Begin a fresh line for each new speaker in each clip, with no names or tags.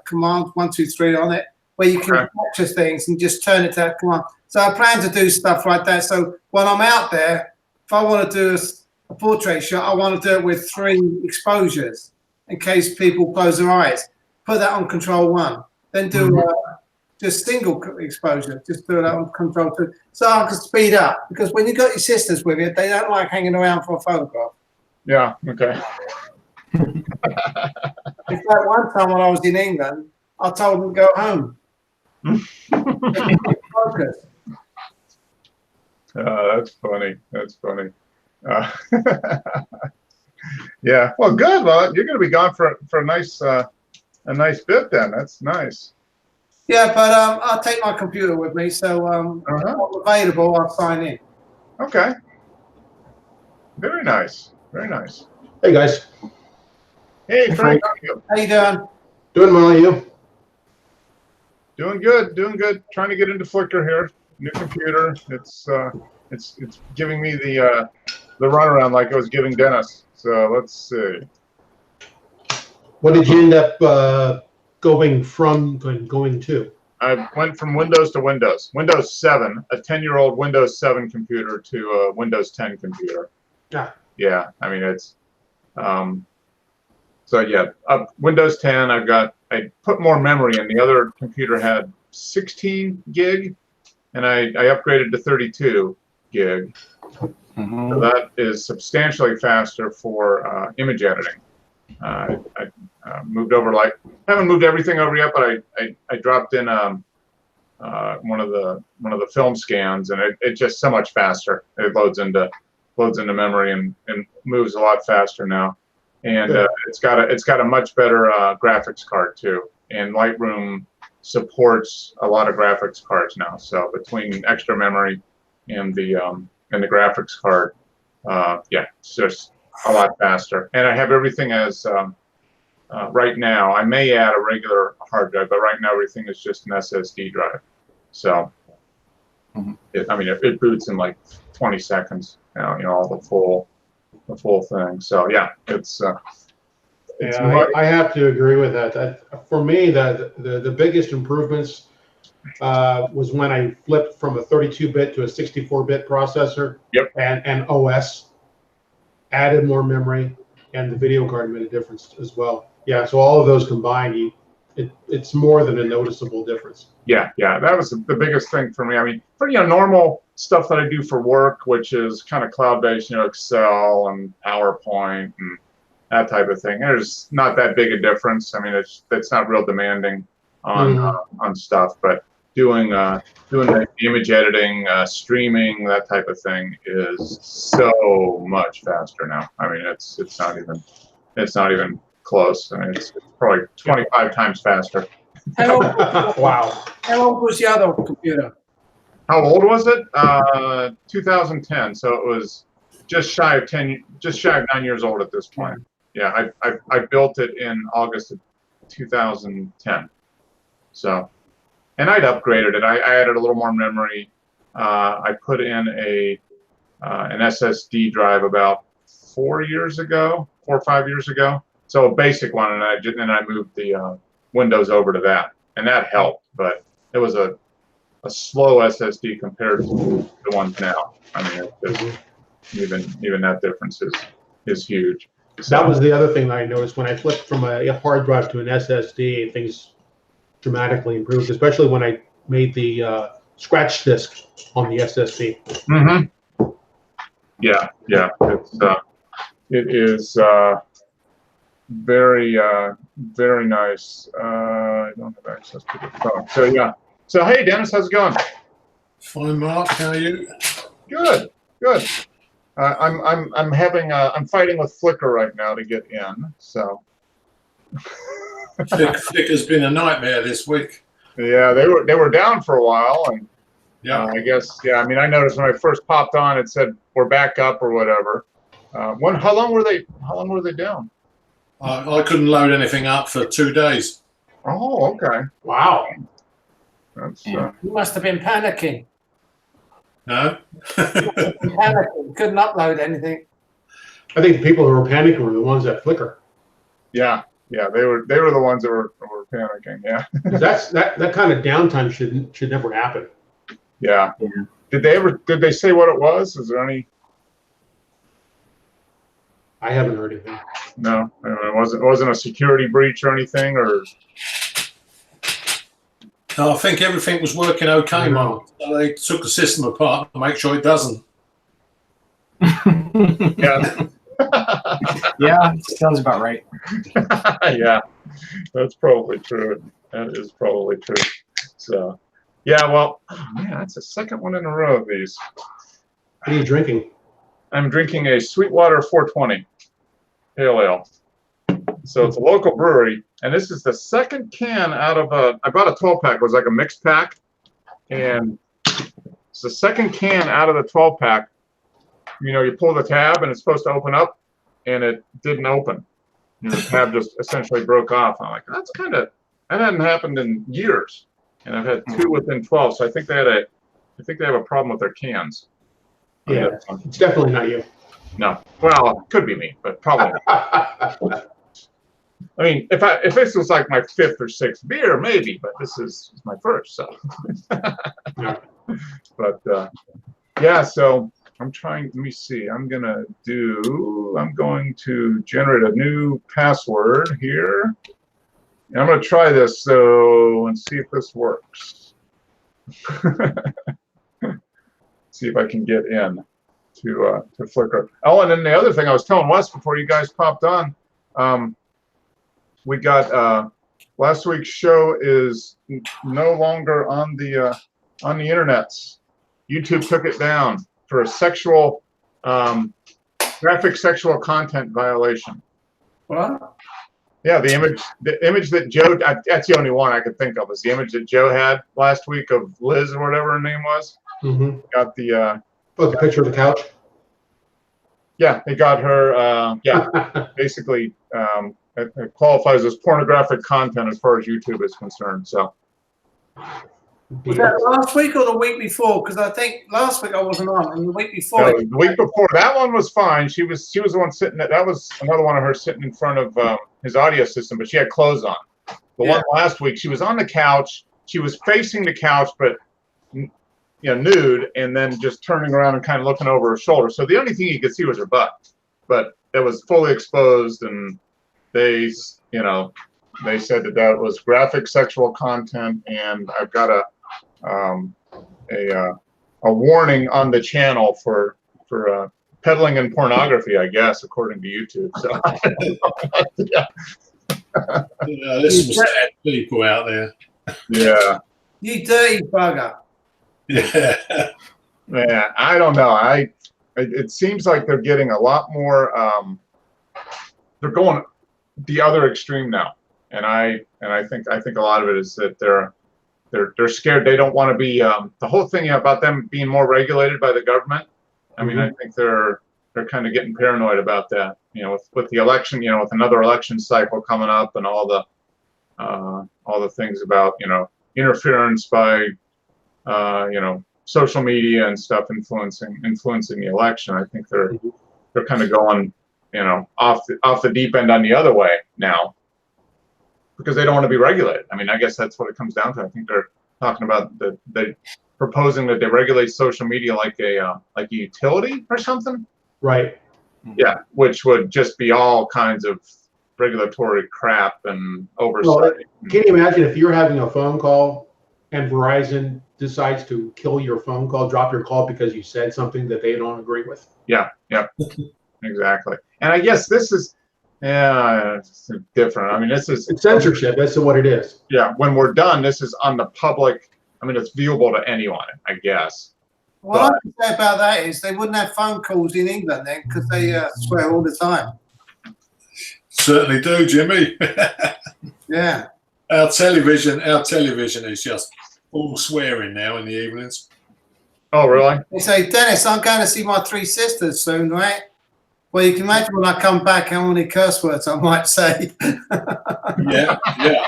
command 123 on it, where you can capture things and just turn it to that command. So I plan to do stuff like that. So when I'm out there, if I want to do a portrait shot, I want to do it with 3 exposures in case people close their eyes. Put that on control 1. Then do just single exposure. Just do that on control 2. So I can speed up, because when you got your sisters with you, they don't like hanging around for a photograph.
Yeah. Okay.
In fact, one time when I was in England, I told them to go home. Focus.
That's funny. That's funny. Yeah. Well, good. Well, you're going to be gone for a nice bit then. That's nice.
Yeah, but I'll take my computer with me, so if I'm available, I'll sign in.
Okay. Very nice. Very nice.
Hey guys.
Hey, Frank.
How you doing?
Doing well, you?
Doing good. Doing good. Trying to get into Flickr here. New computer. It's giving me the runaround like it was giving Dennis. So let's see.
What did you end up going to?
I went from Windows to Windows. Windows 7, a 10-year-old Windows 7 computer to a Windows 10 computer.
Yeah.
Yeah, I mean, it's so yeah, Windows 10. I put more memory in. The other computer had 16 gig, and I upgraded to 32 gig. So that is substantially faster for image editing. I moved over, I haven't moved everything over yet, but I dropped in one of the film scans, and it's just so much faster. It loads into memory and moves a lot faster now. And it's got a much better graphics card too. And Lightroom supports a lot of graphics cards now. So between extra memory and the graphics card, yeah, it's just a lot faster. And I have everything as right now. I may add a regular hard drive, but right now everything is just an SSD drive. So it boots in like 20 seconds. All the full thing. So yeah, it's
I have to agree with that. For me, the biggest improvements was when I flipped from a 32-bit to a 64-bit processor.
Yep.
And OS added more memory, and the video card made a difference as well. Yeah, so all of those combined, it's more than a noticeable difference.
Yeah, that was the biggest thing for me. I mean, for normal stuff that I do for work, which is kind of cloud-based, Excel and PowerPoint and that type of thing. There's not that big a difference. I mean, it's not real demanding on stuff, but doing the image editing, streaming, that type of thing is so much faster now. I mean, it's not even close. I mean, it's probably 25 times faster.
Wow.
How old was the other computer?
How old was it? 2010. So it was just shy of 9 years old at this point. Yeah, I built it in August of 2010. So, and I'd upgraded it. I added a little more memory. I put in an SSD drive about 4 or 5 years ago. So a basic one, and I moved the Windows over to that, and that helped. But it was a slow SSD compared to the ones now. I mean, even that difference is huge. So,
that was the other thing that I noticed when I flipped from a hard drive to an SSD. Things dramatically improved, especially when I made the scratch disk on the SSD.
Yeah. It is very very nice. I don't have access to the phone. So yeah. So hey, Dennis, how's it going?
Fine, Mark. How are you?
Good. I'm fighting with Flickr right now to get in. So
Flickr's been a nightmare this week.
Yeah, they were down for a while, and
yeah,
I guess I mean, I noticed when I first popped on, it said we're back up or whatever. How long were they down?
I couldn't load anything up for 2 days.
Oh, okay.
Wow.
That's
You must have been panicking.
No.
Panicking. Couldn't upload anything.
I think the people who were panicking were the ones at Flickr.
yeah. Yeah, they were the ones that were panicking. Yeah.
That kind of downtime should never happen.
Yeah. Did they say what it was? Is there any?
I haven't heard anything.
No, it wasn't a security breach or anything, or.
No, I think everything was working okay,
No.
Mark. So they took the system apart to make sure it doesn't.
Yeah.
Yeah, sounds about right.
Yeah, that's probably true. That is probably true. So, yeah, well, oh man, that's the second one in a row of these.
What are you drinking?
I'm drinking a Sweetwater 420 Pale Ale. So it's a local brewery, and this is the second can out of I bought a 12-pack. It was like a mixed pack, and it's the second can out of the 12-pack. You know, you pull the tab, and it's supposed to open up, and it didn't open. You know, the tab just essentially broke off. I'm like, that hadn't happened in years, and I've had two within 12. So I think they have a problem with their cans.
Yeah, it's definitely not you.
No, well, it could be me, but probably not. I mean, if this was like my fifth or sixth beer, maybe, but this is my first, so.
Yeah.
But yeah, so I'm trying. Let me see. I'm going to generate a new password here. And I'm going to try this and see if this works. See if I can get in to Flickr. Oh, and then the other thing I was telling Wes before you guys popped on, we got last week's show is no longer on the internets. YouTube took it down for a graphic sexual content violation.
What?
Yeah, the image that Joe, that's the only one I could think of, is the image that Joe had last week of Liz or whatever her name was.
Mm-hmm.
Got the
the picture of the couch.
Yeah, they got her. Yeah, basically, it qualifies as pornographic content as far as YouTube is concerned. So,
Was that last week or the week before? Because I think last week I wasn't on, and the week before.
no, the week before, that one was fine. She was the one sitting. That was another one of her sitting in front of his audio system, but she had clothes on. The one last week, she was on the couch. She was facing the couch, but nude, and then just turning around and kind of looking over her shoulder. So the only thing you could see was her butt, but it was fully exposed, and they said that was graphic sexual content, and I've got a warning on the channel for peddling in pornography, I guess, according to YouTube. So
there's some sad people out there.
yeah.
You dirty bugger.
Yeah.
Man, I don't know. It seems like they're getting a lot more. They're going the other extreme now, and I think a lot of it is that they're scared. They don't want to be the whole thing about them being more regulated by the government. I mean, I think they're kind of getting paranoid about that. With the election, with another election cycle coming up, and all the things about interference by social media and stuff influencing the election. I think they're kind of going off the deep end on the other way now, because they don't want to be regulated. I mean, I guess that's what it comes down to. I think they're talking about they proposing that they regulate social media like a utility or something.
Right.
Yeah, which would just be all kinds of regulatory crap and oversight.
Well, can you imagine if you're having a phone call and Verizon decides to kill your phone call, drop your call because you said something that they don't agree with?
Yeah, exactly. And I guess this is it's different. I mean, it's
censorship. That's what it is.
Yeah, when we're done, this is on the public. I mean, it's viewable to anyone, I guess.
What I can say about that is they wouldn't have phone calls in England then, because they swear all the time.
Certainly do, Jimmy.
Yeah.
Our television is just all swearing now in the evenings.
Oh, really?
They say, Dennis, I'm going to see my three sisters soon, right? Well, you can imagine when I come back how many curse words I might say.
Yeah,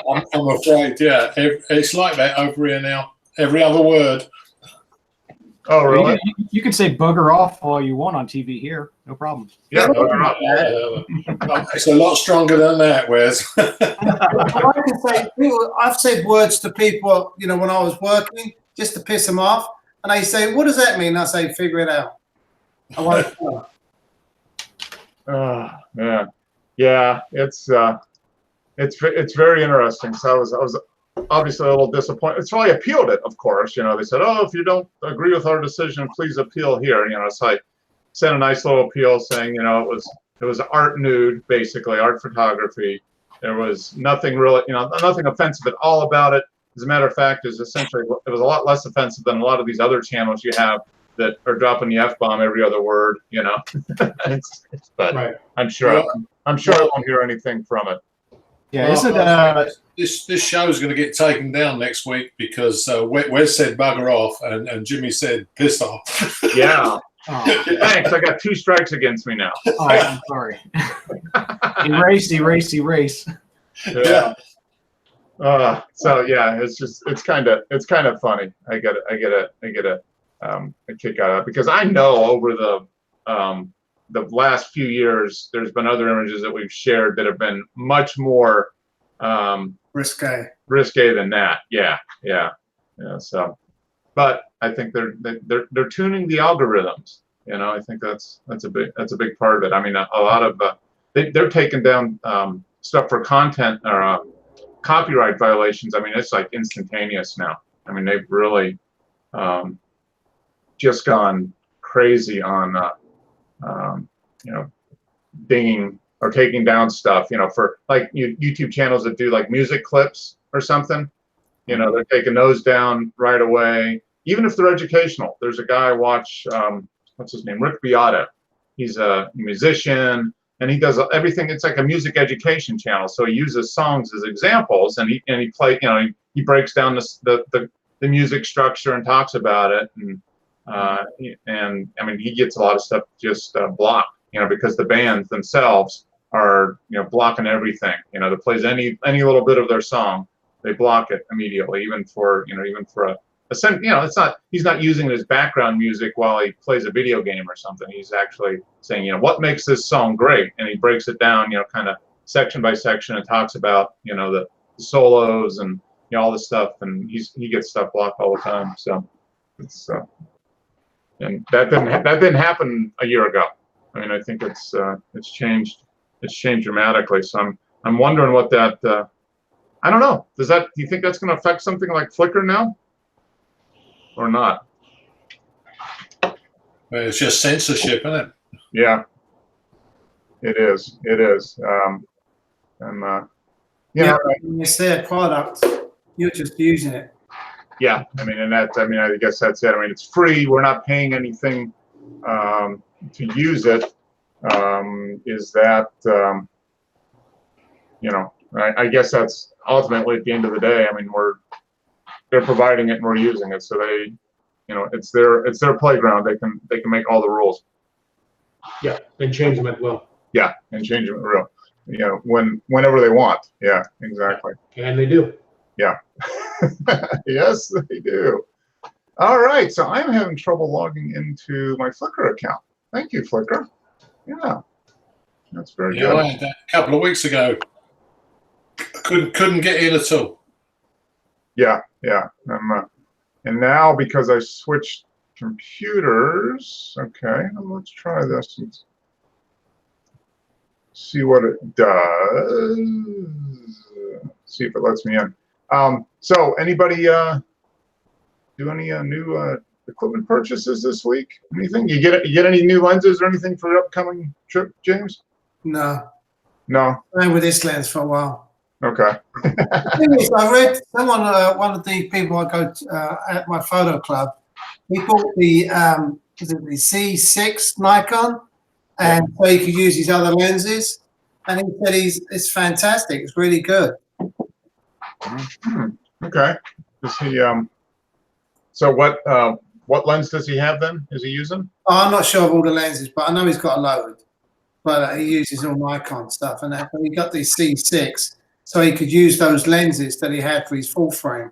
I'm afraid, yeah. It's like that over here now. Every other word.
Oh, really?
You can say booger off all you want on TV here. No problem.
Yeah.
It's a lot stronger than that, Wes.
I can say, I've said words to people, you know, when I was working, just to piss them off, and they say, "What does that mean?" I say, "Figure it out." I want to know.
Yeah, yeah. It's very interesting. So I was obviously a little disappointed. So I appealed it, of course. You know, they said, "Oh, if you don't agree with our decision, please appeal here." You know, so I sent a nice little appeal saying, you know, it was art nude, basically art photography. There was nothing really, you know, nothing offensive at all about it. As a matter of fact, it was a lot less offensive than a lot of these other channels you have that are dropping the F-bomb every other word, you know. But
Right.
I'm sure I won't hear anything from it.
Yeah,
Well,
isn't
this show is going to get taken down next week because Wes said bugger off and Jimmy said piss off.
Yeah.
oh,
Thanks. I got 2 strikes against me now.
oh, I'm sorry. Erase.
Yeah. So yeah, it's kind of funny. I get a kick out of it because I know over the last few years there's been other images that we've shared that have been much more
Risque.
than that. Yeah. So, but I think they're tuning the algorithms. You know, I think that's a big part of it. I mean, a lot of they're taking down stuff for content or copyright violations. I mean, it's like instantaneous now. I mean, they've really just gone crazy on you know, dinging or taking down stuff, you know, for like YouTube channels that do like music clips or something. You know, they're taking those down right away, even if they're educational. There's a guy I watch, what's his name, Rick Beata. He's a musician and he does everything. It's like a music education channel. So he uses songs as examples and he play, you know, he breaks down the music structure and talks about it. And I mean, he gets a lot of stuff just blocked, you know, because the bands themselves are, you know, blocking everything, you know, that plays any little bit of their song, they block it immediately, even for a you know, he's not using it as background music while he plays a video game or something. He's actually saying, you know, what makes this song great? And he breaks it down, you know, kind of section by section and talks about, you know, the solos and, you know, all this stuff. And he gets stuff blocked all the time. So it's, and that didn't happen a year ago. I mean, I think it's changed dramatically. So I'm wondering what that, I don't know. Do you think that's going to affect something like Flickr now? Or not?
Well, it's just censorship, isn't it?
Yeah, it is. You know,
It's their product. You're just using it.
yeah. I mean, I guess that's it. I mean, it's free. We're not paying anything to use it. Is that you know? I guess that's ultimately at the end of the day. I mean, they're providing it and we're using it, so they, you know, it's their playground. They can make all the rules.
Yeah, and change them at will.
Yeah, and change them real, you know, whenever they want. Yeah, exactly.
And they do.
Yeah. Yes, they do. All right, so I'm having trouble logging into my Flickr account. Thank you, Flickr. Yeah, that's very good.
I had that a couple of weeks ago. Couldn't get in at all.
Yeah. And now because I switched computers, okay, let's try this and see what it does. See if it lets me in. So anybody do any new equipment purchases this week? Anything? You get any new lenses or anything for your upcoming trip, James?
No.
No.
I've been with this lens for a while.
Okay.
The thing is, I read someone, one of the people I go to, at my photo club, he bought the C6 Nikon, and so he could use his other lenses. And he said it's fantastic. It's really good.
Okay. Does he? So what lens does he have then? Is he using?
Oh, I'm not sure of all the lenses, but I know he's got a load. But he uses all Nikon stuff, and he got the C6. So he could use those lenses that he had for his full frame.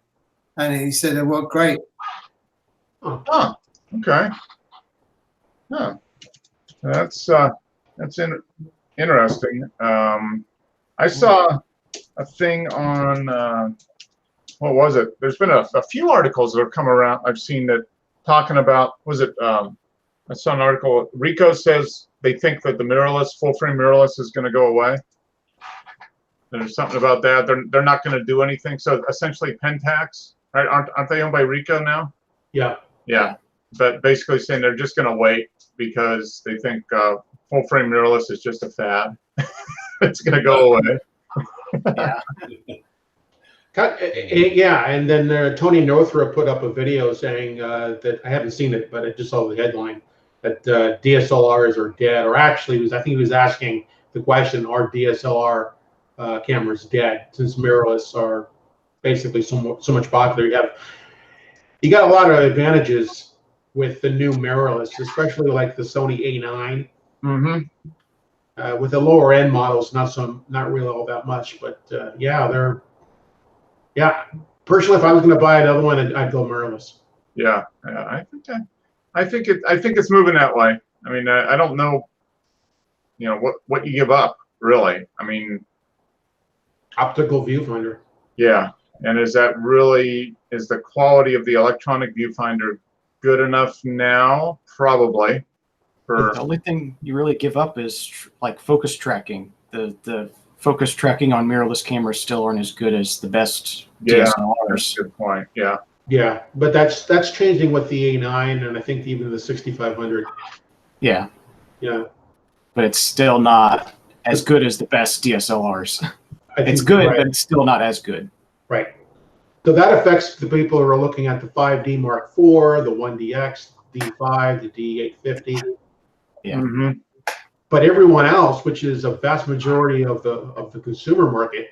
And he said it worked great.
Huh. Okay. Huh. That's interesting. I saw a thing on what was it? There's been a few articles that have come around. I've seen that talking about, was it? I saw an article. Ricoh says they think that the mirrorless, full frame mirrorless, is going to go away. There's something about that. They're not going to do anything. So essentially, Pentax, right? Aren't they owned by Ricoh now?
Yeah.
Yeah. But basically saying they're just going to wait because they think full frame mirrorless is just a fad. It's going to go away.
Yeah.
Yeah, and then Tony Northrup put up a video saying that, I haven't seen it, but I just saw the headline, that DSLRs are dead, or actually, I think he was asking the question, are DSLR cameras dead, since mirrorless are basically so much popular. You got a lot of advantages with the new mirrorless, especially like the Sony A9.
Mm-hmm.
With the lower end models, not really all that much, but yeah. Personally, if I was going to buy another one, I'd go mirrorless.
Yeah, I think it's moving that way. I mean, I don't know, what you give up, really. I mean,
Optical viewfinder.
yeah, and is the quality of the electronic viewfinder good enough now? Probably.
The only thing you really give up is like focus tracking. The focus tracking on mirrorless cameras still aren't as good as the best DSLRs.
That's a good point. Yeah.
Yeah, but that's changing with the A9 and I think even the 6500.
Yeah.
Yeah.
But it's still not as good as the best DSLRs. It's good,
right.
but it's still not as good.
Right. So that affects the people who are looking at the 5D Mark IV, the 1DX, the D5, the D850.
Yeah.
Mm-hmm.
But everyone else, which is a vast majority of the consumer market,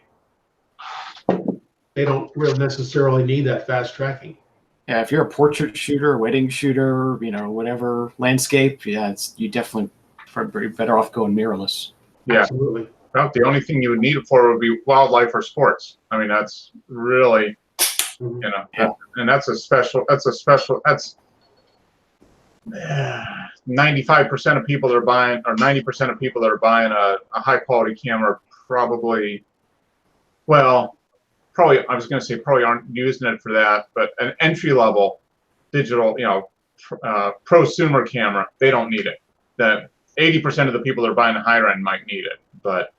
they don't really necessarily need that fast tracking.
Yeah, if you're a portrait shooter, wedding shooter, whatever landscape, you definitely are better off going mirrorless.
Yeah.
Absolutely.
Well, the only thing you would need it for would be wildlife or sports. I mean, that's really, and that's 95% of people that are buying, or 90% of people that are buying a high quality camera probably aren't using it for that, but an entry level digital, prosumer camera, they don't need it. That 80% of the people that are buying a higher end might need it, but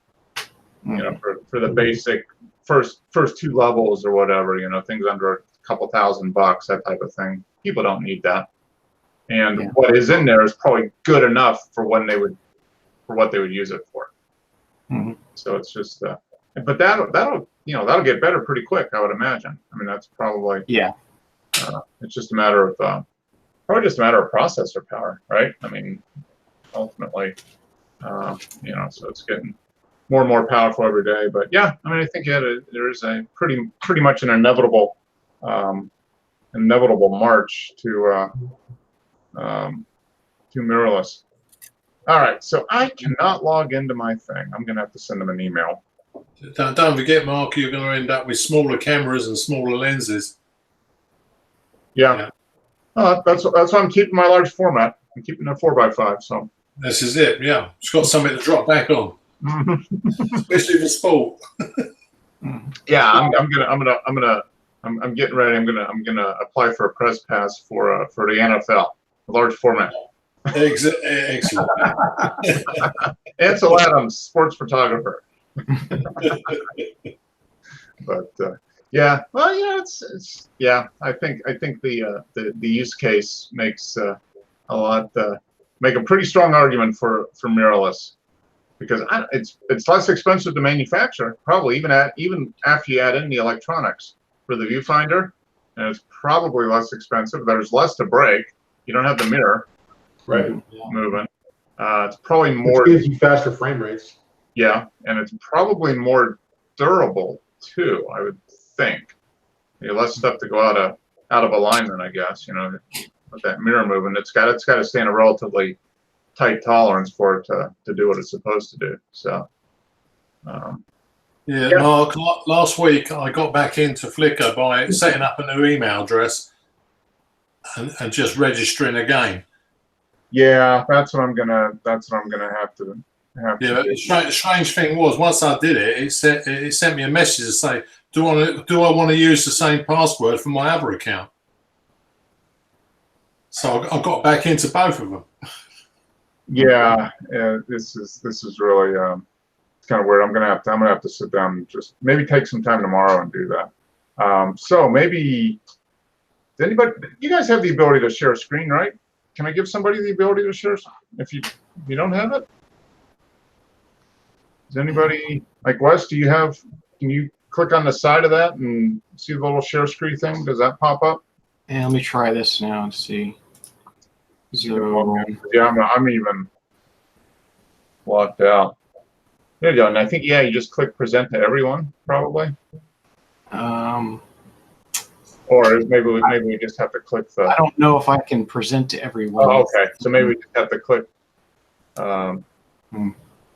for the basic first two levels or whatever, things under a couple $1,000, that type of thing, people don't need that. And what is in there is probably good enough for what they would use it for.
Mm-hmm.
So it's just, but that'll get better pretty quick, I would imagine. I mean, that's probably it's just a matter of probably just a matter of processor power, right? I mean, ultimately, so it's getting more and more powerful every day. But yeah, I mean, I think there is a pretty much an inevitable march to mirrorless. All right, so I cannot log into my thing. I'm gonna have to send them an email.
Don't forget, Mark, you're going to end up with smaller cameras and smaller lenses.
Yeah. Oh, that's why I'm keeping my large format. I'm keeping a 4x5. So
this is it. Yeah, it's got something to drop back on, especially for sport.
Yeah, I'm getting ready. I'm gonna apply for a press pass for the NFL, a large format.
Excellent.
Ansel Adams, sports photographer. But yeah, well, it's I think the use case makes make a pretty strong argument for mirrorless, because it's less expensive to manufacture, probably even after you add in the electronics for the viewfinder, and it's probably less expensive. There's less to break. You don't have the mirror moving. It's probably more.
It gives you faster frame rates.
Yeah, and it's probably more durable too, I would think. Less stuff to go out of alignment, I guess. With that mirror moving, it's got to stay in a relatively tight tolerance for it to do what it's supposed to do. So.
Mark, last week I got back into Flickr by setting up a new email address, and just registering again.
Yeah, that's what I'm gonna have to
Yeah,
do.
but the strange thing was, once I did it, it sent me a message to say, do I want to use the same password for my other account? So I got back into both of them.
Yeah, this is really it's kind of weird. I'm gonna have to sit down and just maybe take some time tomorrow and do that. So maybe does anybody? You guys have the ability to share a screen, right? Can I give somebody the ability to share if you don't have it? Does anybody like Wes? Do you have? Can you click on the side of that and see the little share screen thing? Does that pop up?
And let me try this now and see. So,
Yeah, I'm even locked out. There you go. And I think you just click present to everyone probably. Or maybe we just have to click the.
I don't know if I can present to everyone.
Oh, okay. So maybe we just have to click.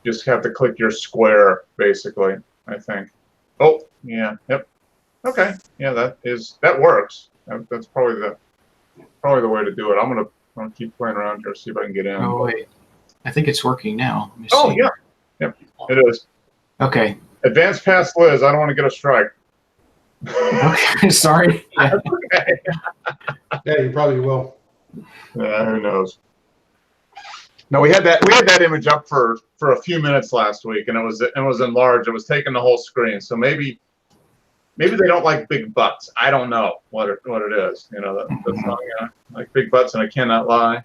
Just have to click your square, basically. I think. Oh, yeah. Yep. Okay. Yeah, that works. That's probably the way to do it. I'm gonna keep playing around here, see if I can get in.
Oh wait, I think it's working now. Let me
Oh
see.
yeah. Yep. It is.
Okay.
Advance past Liz. I don't want to get a strike.
Okay. Sorry. Yeah.
Okay.
Yeah, you probably will.
Yeah, who knows? No, we had that image up for a few minutes last week, and it was enlarged. It was taking the whole screen. So maybe they don't like big butts. I don't know what it is. You know, that song, like big butts, and I cannot lie.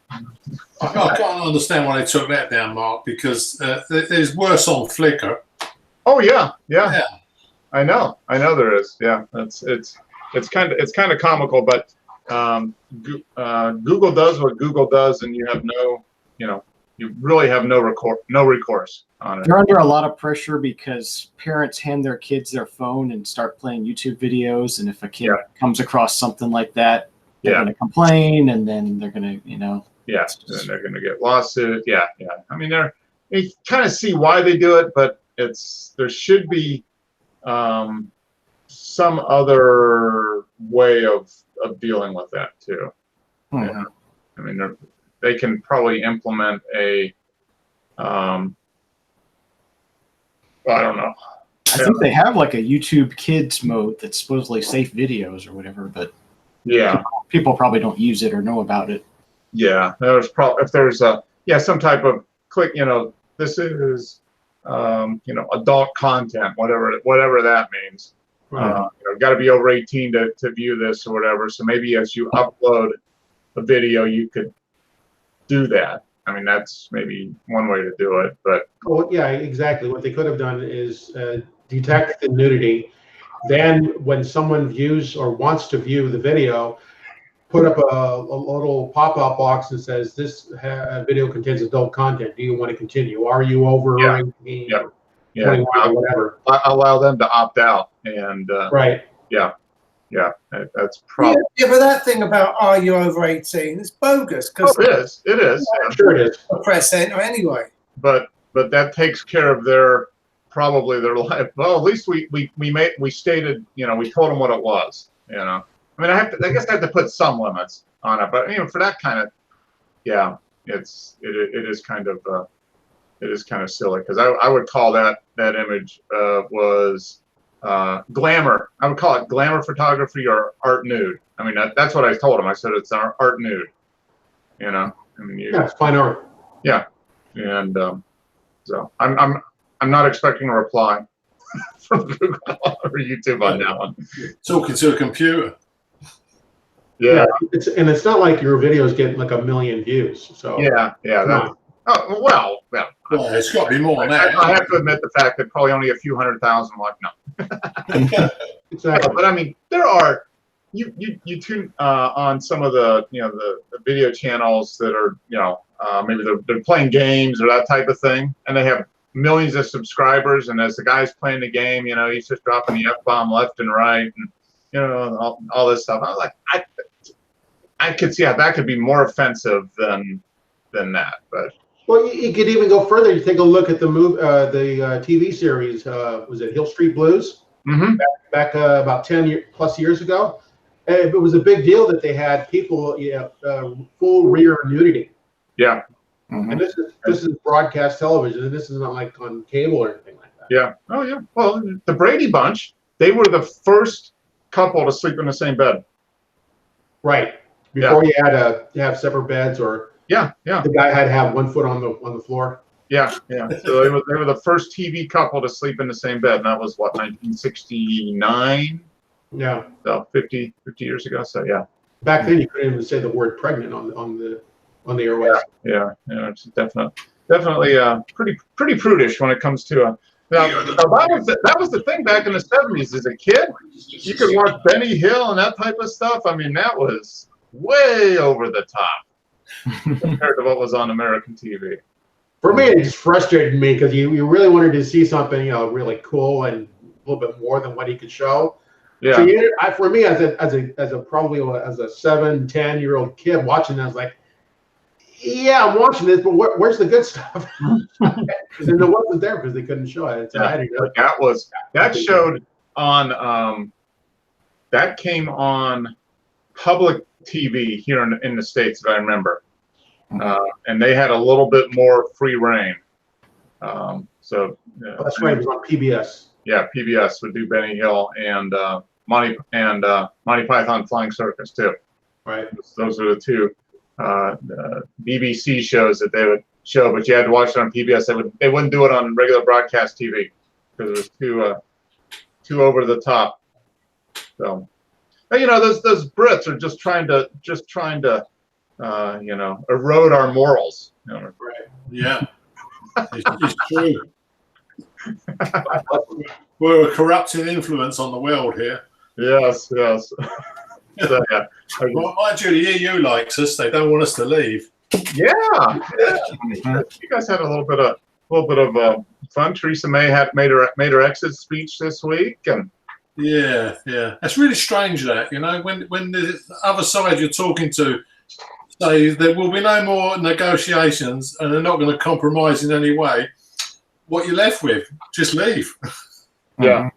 I can't understand why they took that down, Mark, because there's worse on Flickr.
Oh yeah. I know there is. Yeah, it's kind of comical, but Google does what Google does, and you have you really have no recourse on it.
They're under a lot of pressure because parents hand their kids their phone and start playing YouTube videos, and if a kid comes across something like that, they're going to complain, and then they're going to,
Yeah, and they're going to get lawsuit. Yeah. I mean, you kind of see why they do it, but there should be some other way of dealing with that too. Yeah. I mean, they can probably implement a I don't know.
I think they have like a YouTube Kids mode that's supposedly safe videos or whatever, but people probably don't use it or know about it.
Yeah, there's probably if there's some type of click. This is adult content, whatever that means.
Right.
Got to be over 18 to view this or whatever. So maybe as you upload a video, you could do that. I mean, that's maybe one way to do it, but.
Well, yeah, exactly. What they could have done is detect the nudity. Then when someone views or wants to view the video, put up a little pop-up box that says this video contains adult content. Do you want to continue? Are you over 21 or whatever?
Allow them to opt out and
right.
Yeah, that's probably.
Yeah, but that thing about are you over 18 is bogus because
it is.
Sure it is.
A press enter anyway.
But that takes care of their life. Well, at least we stated, we told them what it was. I mean, I guess I have to put some limits on it, but for that kind of, it is kind of silly because I would call that image was glamour. I would call it glamour photography or art nude. I mean, that's what I told him. I said it's our art nude. I mean,
it's fine art.
Yeah, and so I'm not expecting a reply from Google or YouTube on that one.
Talking to a computer.
Yeah.
It's not like your videos get like 1 million views. So
yeah. Well,
it's got to be more than that.
I have to admit the fact that probably only a few 100,000 like no.
Exactly.
But I mean, there are you tune on some of the the video channels that are maybe they're playing games or that type of thing, and they have millions of subscribers, and as the guy's playing the game, he's just dropping the F-bomb left and right, and all this stuff. I was like, I could see how that could be more offensive than that, but.
Well, you could even go further. You take a look at the TV series. Was it Hill Street Blues?
Mm-hmm.
Back about 10 plus years ago, it was a big deal that they had people, full rear nudity.
Yeah,
Mhm.
And this is broadcast television, and this is not like on cable or anything like that.
yeah. Oh, yeah. Well, the Brady Bunch, they were the first couple to sleep in the same bed.
Right. Before you had to have separate beds, or
Yeah, yeah,
the guy had to have 1 foot on the floor.
yeah, yeah. So they were the first TV couple to sleep in the same bed, and that was what, 1969?
Yeah.
So 50 years ago. So yeah,
Back then, you couldn't even say the word pregnant on the airwaves.
yeah. It's definitely pretty prudish when it comes to now, that was the thing back in the 70s. As a kid, you could watch Benny Hill and that type of stuff. I mean, that was way over the top compared to what was on American TV.
For me, it just frustrated me because you really wanted to see something, really cool and a little bit more than what he could show.
Yeah,
So for me, as a 7, 10-year-old kid watching that, I was like, yeah, I'm watching this, but where's the good stuff? And then it wasn't there because they couldn't show it. So I had to go.
that showed on that came on public TV here in the States that I remember. And they had a little bit more free reign. So
That's right. It was on PBS.
yeah, PBS would do Benny Hill and Monty Python Flying Circus too.
Right.
Those are the two BBC shows that they would show, but you had to watch it on PBS. They wouldn't do it on regular broadcast TV because it was too over the top. So, those Brits are just trying to erode our morals.
Right. Yeah. It's true. We're a corrupting influence on the world here.
Yes. So, yeah.
Well, mind you, the EU likes us. They don't want us to leave.
Yeah. You guys had a little bit of fun. Theresa May made her exit speech this week, and
Yeah. That's really strange that, when the other side you're talking to say there will be no more negotiations and they're not going to compromise in any way, what you're left with, just leave.
yeah,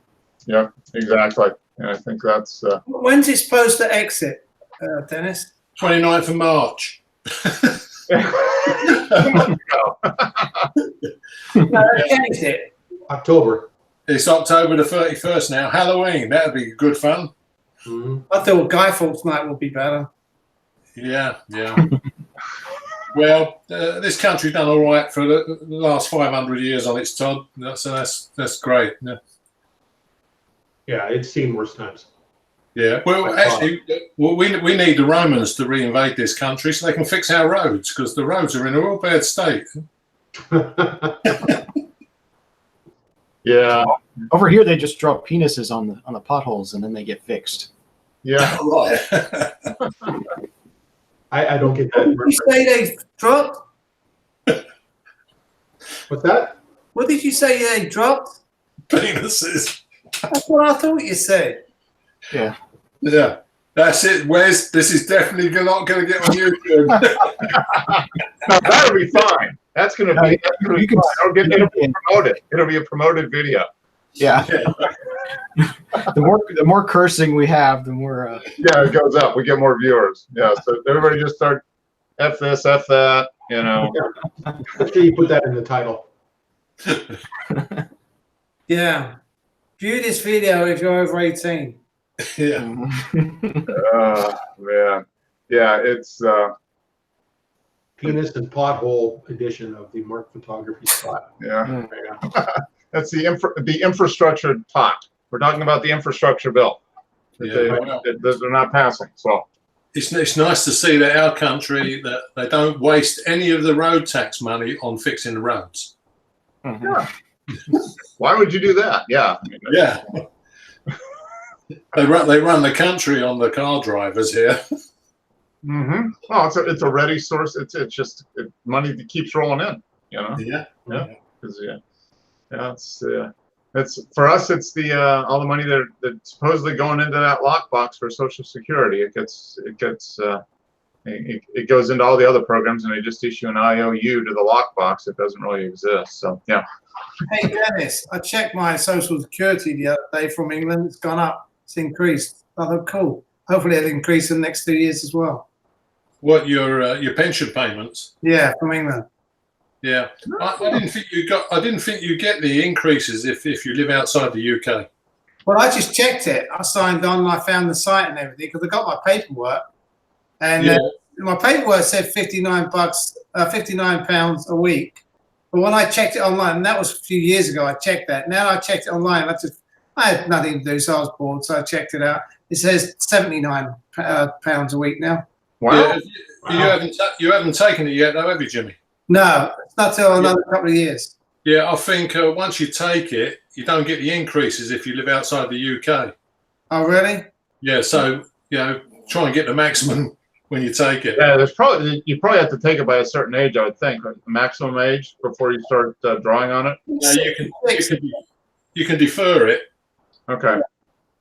exactly. And I think that's
When's it supposed to exit, Dennis?
29th of March.
No, when is it?
October.
It's October the 31st now. Halloween, that would be good fun.
Mm-hmm.
I thought Guy Fawkes Night would be better.
Yeah. Well, this country's done all right for the last 500 years on its Todd. So that's great.
Yeah, it's seen worse times.
Yeah. Well, actually, we need the Romans to reinvade this country so they can fix our roads, because the roads are in a real bad state.
yeah.
Over here, they just drop penises on the potholes and then they get fixed.
Yeah.
Right.
I don't get
What did
that.
you say they dropped?
What's that?
What did you say they dropped?
Penises.
That's what I thought you said.
Yeah.
Yeah. That's it, Wes. This is definitely not going to get on YouTube.
No, that'll be fine. That's gonna be
You can-
fine. It'll be promoted. It'll be a promoted video.
Yeah. The more cursing we have, the more.
Yeah, it goes up. We get more viewers. Yeah, so everybody just start F this, F that.
Make sure you put that in the title.
Yeah. View this video if you're over 18.
Yeah.
Man. Yeah, it's
Penis and pothole edition of the Mark Photography Spot.
yeah. That's the infrastructure pot. We're talking about the infrastructure bill that they're not passing. So
It's nice to see that our country, that they don't waste any of the road tax money on fixing the roads.
yeah. Why would you do that? Yeah.
Yeah. They run the country on the car drivers here.
Mm-hmm. Oh, it's a ready source. It's just money that keeps rolling in.
Yeah.
Because it's for us. It's the all the money that's supposedly going into that lockbox for Social Security. It goes into all the other programs, and they just issue an IOU to the lockbox that doesn't really exist. So yeah.
Hey, Dennis, I checked my Social Security the other day from England. It's gone up. It's increased. I thought, cool. hopefully it'll increase in the next 2 years as well.
What your pension payments?
Yeah, from England.
Yeah, I didn't think you got. I didn't think you get the increases if you live outside the UK.
Well, I just checked it. I signed on and I found the site and everything because I got my paperwork. And
Yeah.
my paperwork said £59 a week. But when I checked it online, and that was a few years ago, I checked that. Now I checked it online. I had nothing to do, so I was bored, so I checked it out. It says £79 pounds a week now.
Wow.
Yeah, you haven't taken it yet, though, have you, Jimmy?
No, it's not till another couple of years.
Yeah, I think once you take it, you don't get the increases if you live outside the UK.
Oh, really?
Yeah, so try and get the maximum when you take it.
Yeah, you probably have to take it by a certain age, I would think, like the maximum age before you start drawing on it.
Yeah, you can defer it.
Okay.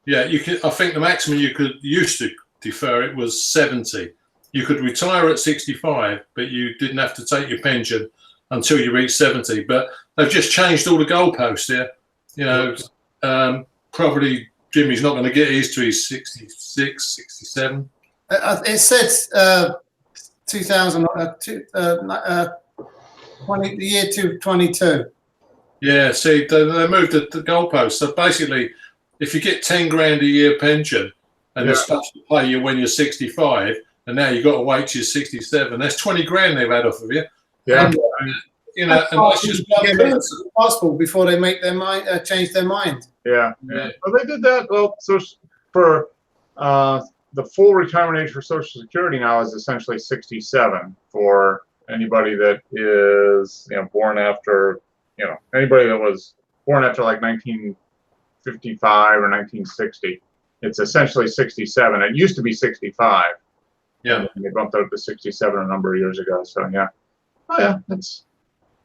Yeah, you can. I think the maximum used to defer it was 70. You could retire at 65, but you didn't have to take your pension until you reach 70. But they've just changed all the goalposts here. Probably Jimmy's not going to get his to his 66, 67.
It says 2000, the year 2022.
Yeah, see, they moved the goalposts. So basically, if you get 10 grand a year pension and they're supposed to pay you when you're 65, and now you've got to wait till you're 67, that's 20 grand they've had off of you.
Yeah.
And, and that's just one person.
Possible before they make their mind, change their mind.
Yeah.
Yeah.
Well, they did that. Well, so for the full retirement age for Social Security now is essentially 67 for anybody that is born after anybody that was born after like 1955 or 1960. It's essentially 67. It used to be 65.
Yeah.
And they bumped up to 67 a number of years ago. So yeah. Oh yeah, that's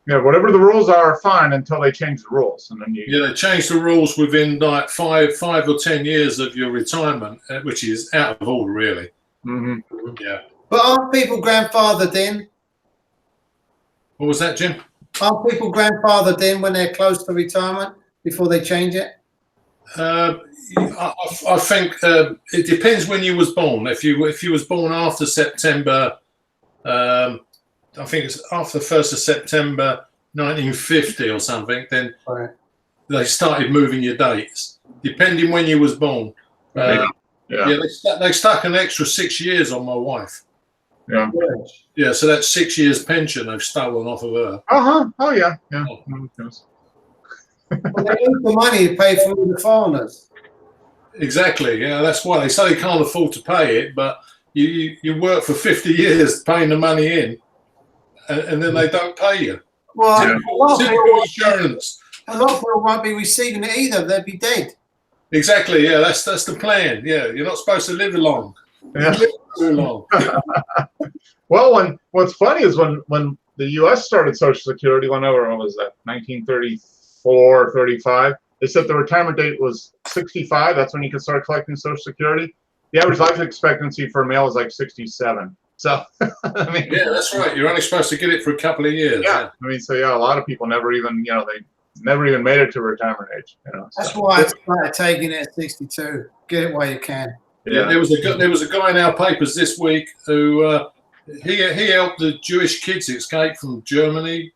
whatever the rules are, fine until they change the rules, and then
they changed the rules within like 5 or 10 years of your retirement, which is out of order, really.
Mm-hmm.
Yeah.
But aren't people grandfathered in?
What was that, Jim?
Aren't people grandfathered in when they're close to retirement before they change it?
I think it depends when you was born. If you was born after September, I think it's after the 1st of September 1950 or something, then they started moving your dates, depending when you was born. They stuck an extra 6 years on my wife.
Yeah.
Yeah, so that's 6 years pension they've stolen off of her.
Uh-huh. Oh yeah. Yeah.
Well, they need the money to pay for all the foreigners.
Exactly. Yeah, that's why they say they can't afford to pay it, but you work for 50 years paying the money in, and then they don't pay you.
Well,
Typical insurance.
a lot of people won't be receiving it either. They'll be dead.
Exactly. Yeah, that's the plan. Yeah, you're not supposed to live long.
Yeah.
You live too long.
Well, what's funny is when the U.S. started Social Security, what was that, 1934, 35? They said the retirement date was 65. That's when you could start collecting Social Security. The average life expectancy for a male is like 67. So, I mean,
Yeah, that's right. You're only supposed to get it for a couple of years.
yeah. I mean, so yeah, a lot of people never even, they never even made it to retirement age.
That's why I started taking it at 62. Get it while you can.
Yeah, there was a guy in our papers this week who he helped the Jewish kids escape from Germany.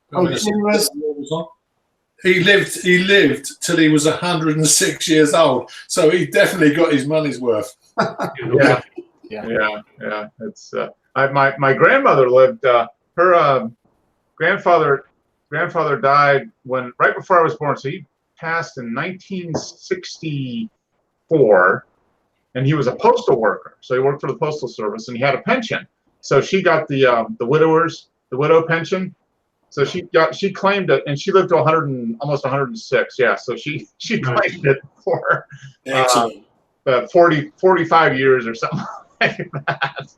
He lived till he was 106 years old, so he definitely got his money's worth.
Yeah.
Yeah.
Yeah. It's my grandmother lived. Her grandfather died right before I was born, so he passed in 1964. And he was a postal worker, so he worked for the postal service, and he had a pension. So she got the widow pension. So she claimed it, and she lived to almost 106. Yeah, so she claimed it for 45 years or something like that.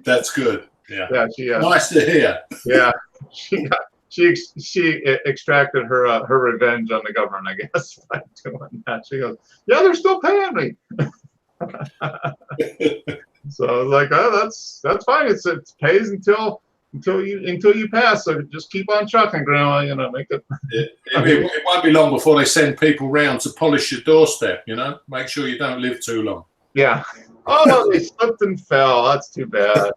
That's good. Yeah.
Yeah.
Nice to hear.
Yeah. She extracted her revenge on the government, I guess, by doing that. She goes, yeah, they're still paying me. So I was like, oh, that's fine. It pays until you pass. So just keep on trucking, Grandma. Make it.
It won't be long before they send people round to polish your doorstep. Make sure you don't live too long.
Yeah. Oh, they slipped and fell. That's too bad.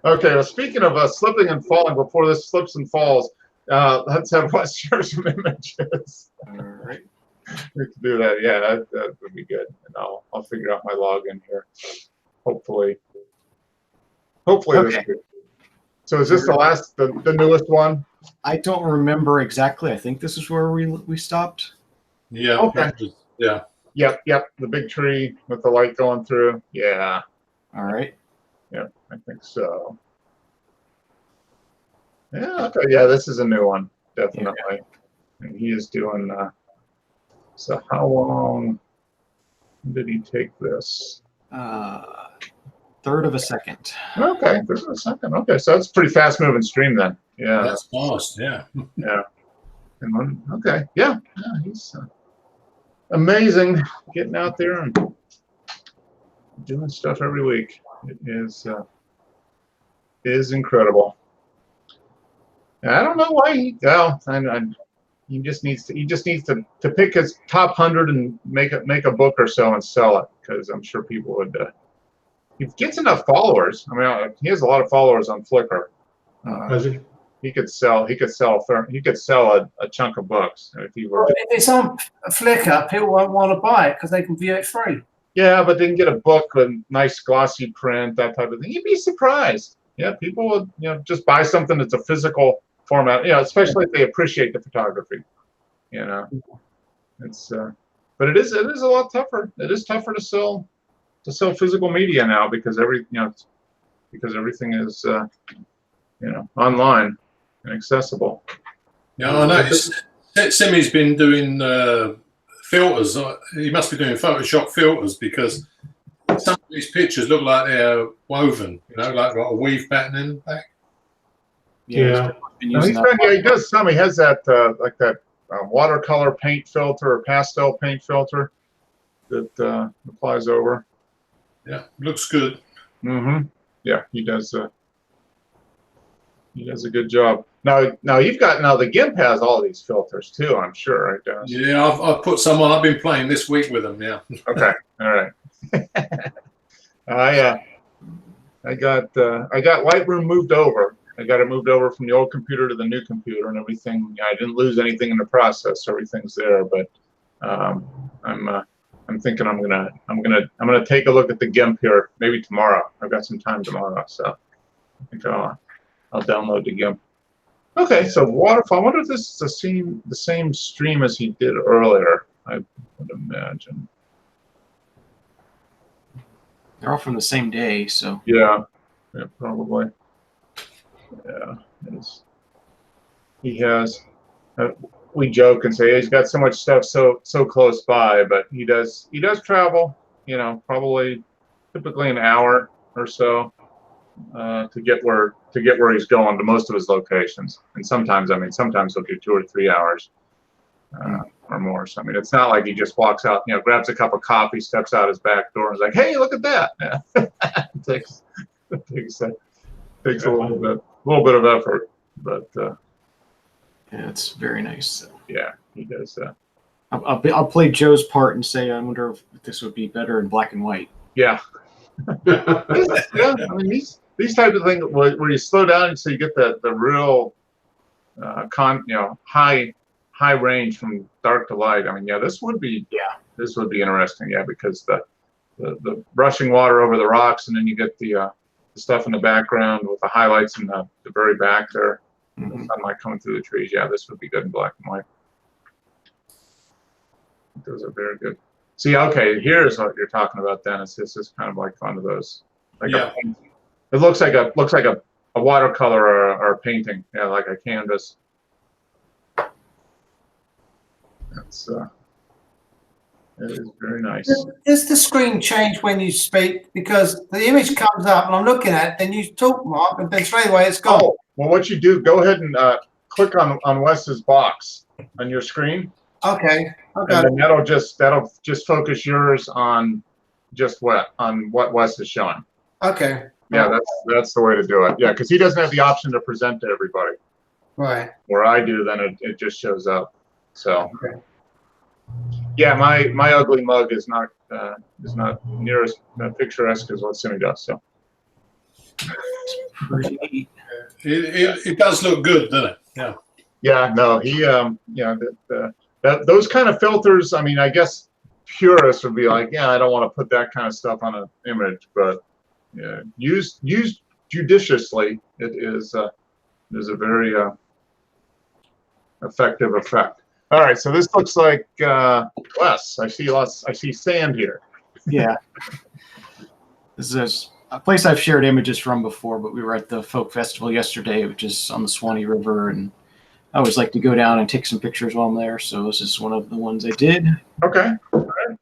Okay, well, speaking of slipping and falling, before this slips and falls, let's have Wes share some images.
All right.
We can do that. Yeah, that would be good. And I'll figure out my login here. Hopefully this
Okay.
is good. So is this the newest one?
I don't remember exactly. I think this is where we stopped.
Yeah.
Okay.
Yeah.
Yep. The big tree with the light going through. Yeah,
All right.
I think so. Yeah. Okay. Yeah, this is a new one, definitely. And he is doing. So how long did he take this?
Third of a second.
Okay, there's a second. Okay, so that's a pretty fast moving stream then. Yeah.
That's fast. Yeah.
Yeah. Okay. Yeah. He's amazing, getting out there and doing stuff every week. It is incredible. And I don't know why he just needs to pick his top 100 and make a book or so and sell it, because I'm sure people would. He gets enough followers. I mean, he has a lot of followers on Flickr.
Does he?
He could sell a chunk of books if he were.
Well, if it's on Flickr, people won't want to buy it because they can view it free.
Yeah, but they can get a book with nice glossy print, that type of thing. You'd be surprised. Yeah, people would, just buy something that's a physical format. Especially if they appreciate the photography. It's but it is a lot tougher. It is tougher to sell physical media now because everything is online and accessible.
Yeah, I noticed Simi's been doing filters. He must be doing Photoshop filters because some of these pictures look like they're woven, like got a weave pattern in the back.
Yeah.
Been
No,
using that.
he does some. He has that like that watercolor paint filter or pastel paint filter that applies over.
Yeah, looks good.
Mm-hmm. Yeah, he does. He does a good job. Now the GIMP has all these filters too. I'm sure it does.
Yeah, I've put some on. I've been playing this week with them. Yeah.
Okay. All right. I got Lightroom moved over. I got it moved over from the old computer to the new computer and everything. I didn't lose anything in the process. So everything's there, but I'm thinking I'm gonna take a look at the GIMP here maybe tomorrow. I've got some time tomorrow, so I think I'll download the GIMP. Okay, so waterfall. I wonder if this is the same stream as he did earlier. I would imagine.
They're all from the same day, so
Yeah, probably. Yeah, he has. We joke and say he's got so much stuff so close by, but he does travel. Probably typically an hour or so to get where he's going to most of his locations. And sometimes he'll do 2 or 3 hours or more. So it's not like he just walks out, grabs a cup of coffee, steps out his back door, and is like, "Hey, look at that!" Yeah. It takes a little bit of effort, but
yeah, it's very nice. So.
yeah, he does.
I'll play Joe's part and say I wonder if this would be better in black and white.
Yeah. Yeah, these types of things where you slow down so you get the real high range from dark to light. This would be interesting. Yeah, because the rushing water over the rocks, and then you get the stuff in the background with the highlights in the very back there.
Mm-hmm.
The sunlight coming through the trees. Yeah, this would be good in black and white. Those are very good. See, okay, here's what you're talking about, Dennis. This is kind of like one of those. It looks like a watercolor or a painting. Yeah, like a canvas. It is very nice.
Does the screen change when you speak? Because the image comes up and I'm looking at it, then you talk, Mark, and then straight away it's gone.
Oh, well, what you do, go ahead and click on Wes's box on your screen.
Okay.
And then that'll just focus yours on what Wes is showing.
Okay.
Yeah, that's the way to do it. Yeah, because he doesn't have the option to present to everybody.
Right.
Where I do, then it just shows up. So.
Okay.
Yeah, my ugly mug is not near as picturesque as what Simmy does. So
Pretty neat.
It does look good, doesn't it? Yeah.
yeah, no, he those kind of filters. I mean, I guess purists would be like, yeah, I don't want to put that kind of stuff on an image, but yeah, used judiciously, it is a very effective effect. All right, so this looks like Wes. I see sand here.
Yeah. This is a place I've shared images from before, but we were at the folk festival yesterday, which is on the Swanee River, and I always like to go down and take some pictures while I'm there. So this is one of the ones I did.
Okay. All right.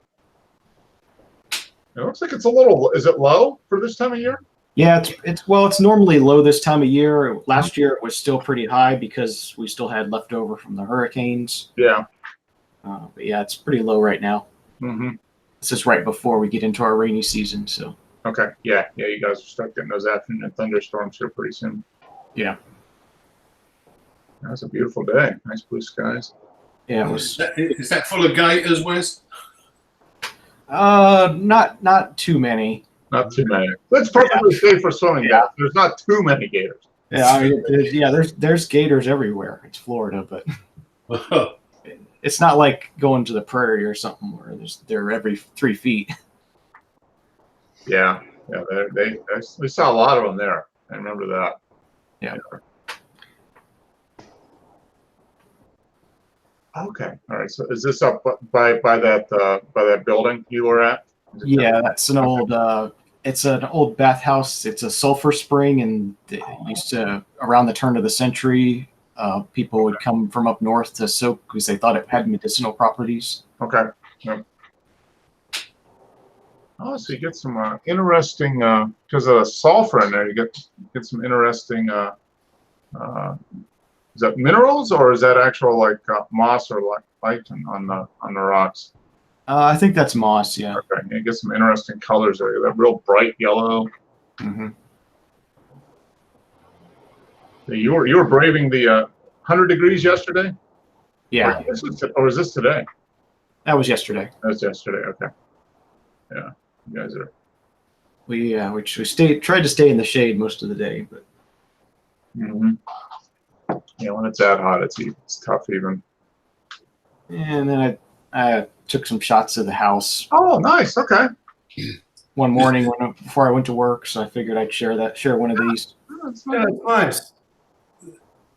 It looks like it's a little. Is it low for this time of year?
Yeah, it's normally low this time of year. Last year it was still pretty high because we still had leftover from the hurricanes.
Yeah.
But yeah, it's pretty low right now.
Mm-hmm.
This is right before we get into our rainy season. So
Okay. Yeah. Yeah. You guys will start getting those afternoon thunderstorms here pretty soon.
yeah,
That's a beautiful day. Nice blue skies.
yeah, it was
Is that full of gators, Wes?
not too many.
Not too many. It's perfectly safe for swimming.
Yeah.
Guys. There's not too many gators.
Yeah, I mean, there's gators everywhere. It's Florida, but it's not like going to the prairie or something where they're every 3 feet.
Yeah. Yeah. We saw a lot of them there. I remember that.
Yeah.
Okay. All right. So is this up by that building you were at?
Yeah, that's an old. It's an old bathhouse. It's a sulfur spring, and it used to around the turn of the century. People would come from up north to soak because they thought it had medicinal properties.
Okay. Yep. Oh, so you get some interesting because of the sulfur in there. You get some interesting. Is that minerals or is that actual like moss or lichen on the rocks?
I think that's moss. Yeah.
Okay, you get some interesting colors there. That real bright yellow.
Mm-hmm.
You were braving the 100 degrees yesterday.
Yeah,
Or was this today?
that was yesterday.
That was yesterday. Okay. Yeah, you guys are.
We tried to stay in the shade most of the day, but
Mm-hmm. Yeah, when it's that hot, it's tough even.
and then I took some shots of the house
Oh, nice. Okay.
one morning before I went to work, so I figured I'd share one of these.
Oh, that's
Yeah,
nice.
it's nice.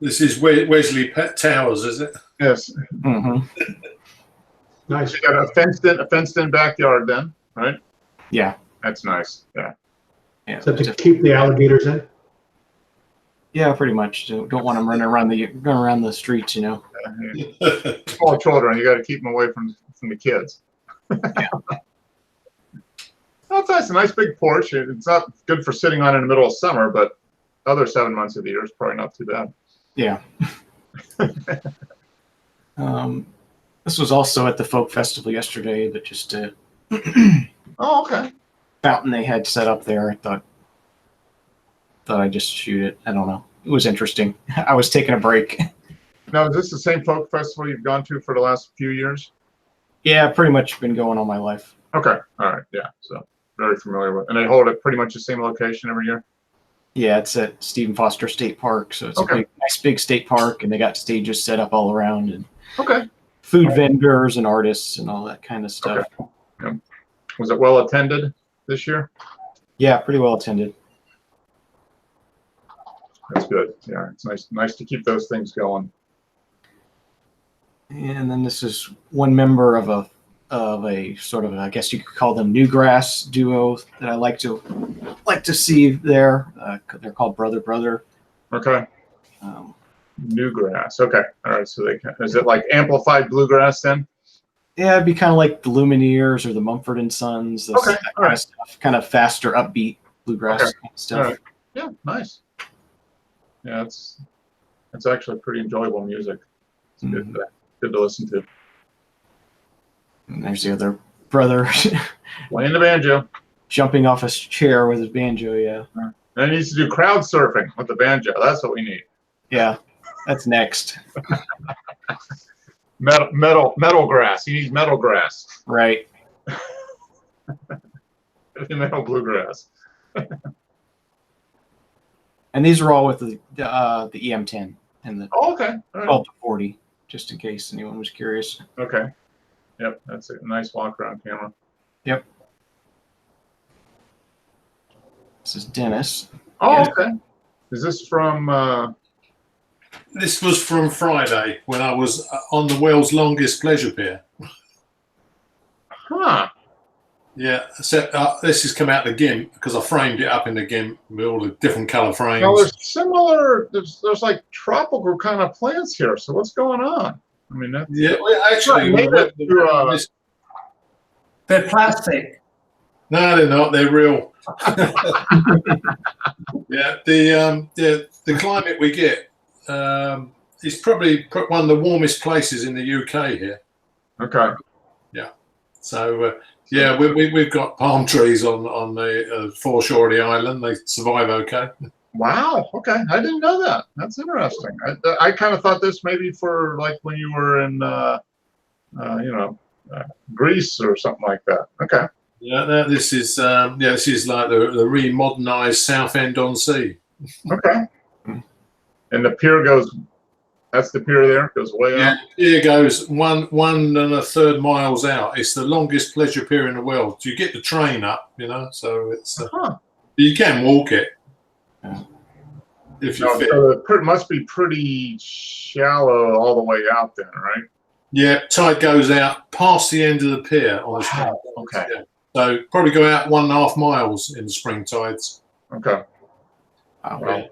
This is Wesley Pet Towers, is it?
Yes.
Mm-hmm.
Nice.
You got a fenced in backyard then, right?
Yeah,
That's nice. Yeah.
yeah.
So to keep the alligators in?
Yeah, pretty much. Don't want them running around the streets, you know.
Small children, you got to keep them away from the kids. That's nice. A nice big porch. It's not good for sitting on in the middle of summer, but other 7 months of the year is probably not too bad.
Yeah. This was also at the folk festival yesterday, but just a
Oh, okay.
fountain they had set up there. I thought I'd just shoot it. I don't know. It was interesting. I was taking a break.
Now, is this the same folk festival you've gone to for the last few years?
Yeah, pretty much been going all my life.
Okay. All right. Yeah. So very familiar with, and they hold it pretty much the same location every year.
Yeah, it's at Stephen Foster State Park, so it's
Okay.
a nice big state park, and they got stages set up all around, and
Okay.
food vendors and artists and all that kind of stuff.
Okay. Was it well attended this year?
Yeah, pretty well attended.
That's good. Yeah, it's nice to keep those things going.
And then this is one member of a sort of, I guess you could call them newgrass duo that I like to see there. They're called Brother Brother.
Okay.
Um,
Newgrass. Okay. All right. So is it like amplified bluegrass then?
yeah, it'd be kind of like the Lumineers or the Mumford and Sons. That
Okay,
kind
all right.
of stuff. Kind of faster, upbeat bluegrass
Okay,
kind of stuff.
all right. Yeah. Nice. Yeah, it's actually pretty enjoyable music. It's good to listen to.
And there's the other brother
Playing the banjo.
jumping off a chair with his banjo. Yeah,
And he needs to do crowd surfing with the banjo. That's what we need.
yeah, that's next.
Metal grass. He needs metal grass.
Right.
Metal bluegrass.
And these are all with the EM10 and the
Oh, okay. All right.
12 to 40, just in case anyone was curious.
Okay. Yep, that's a nice walk around camera.
Yep. This is Dennis.
Oh,
Yeah.
okay. Is this from?
This was from Friday when I was on the world's longest pleasure pier.
Huh.
Yeah, so this has come out the GIMP because I framed it up in the GIMP with all the different color frames.
Well, there's similar. There's like tropical kind of plants here. So what's going on? I mean, that's,
Yeah, well, actually,
Made it to,
They're plastic.
no, they're not. They're real. Yeah, the climate we get is probably one of the warmest places in the UK here.
okay.
So yeah, we've got palm trees on the foreshore of the island. They survive okay.
Wow. Okay, I didn't know that. That's interesting. I kind of thought this maybe for like when you were in, Greece or something like that. Okay.
Yeah, this is like the re-modernized Southend-on-Sea.
Okay. And the pier goes. That's the pier there. Goes way
Yeah,
up.
here goes 1.3 miles out. It's the longest pleasure pier in the world. You get the train up, so it's you can walk it if you fit.
So it must be pretty shallow all the way out then, right?
Yeah, tide goes out past the end of the pier on the spring.
Okay.
Yeah. So probably go out 1.5 miles in the spring tides.
Okay.
Wow.
Well,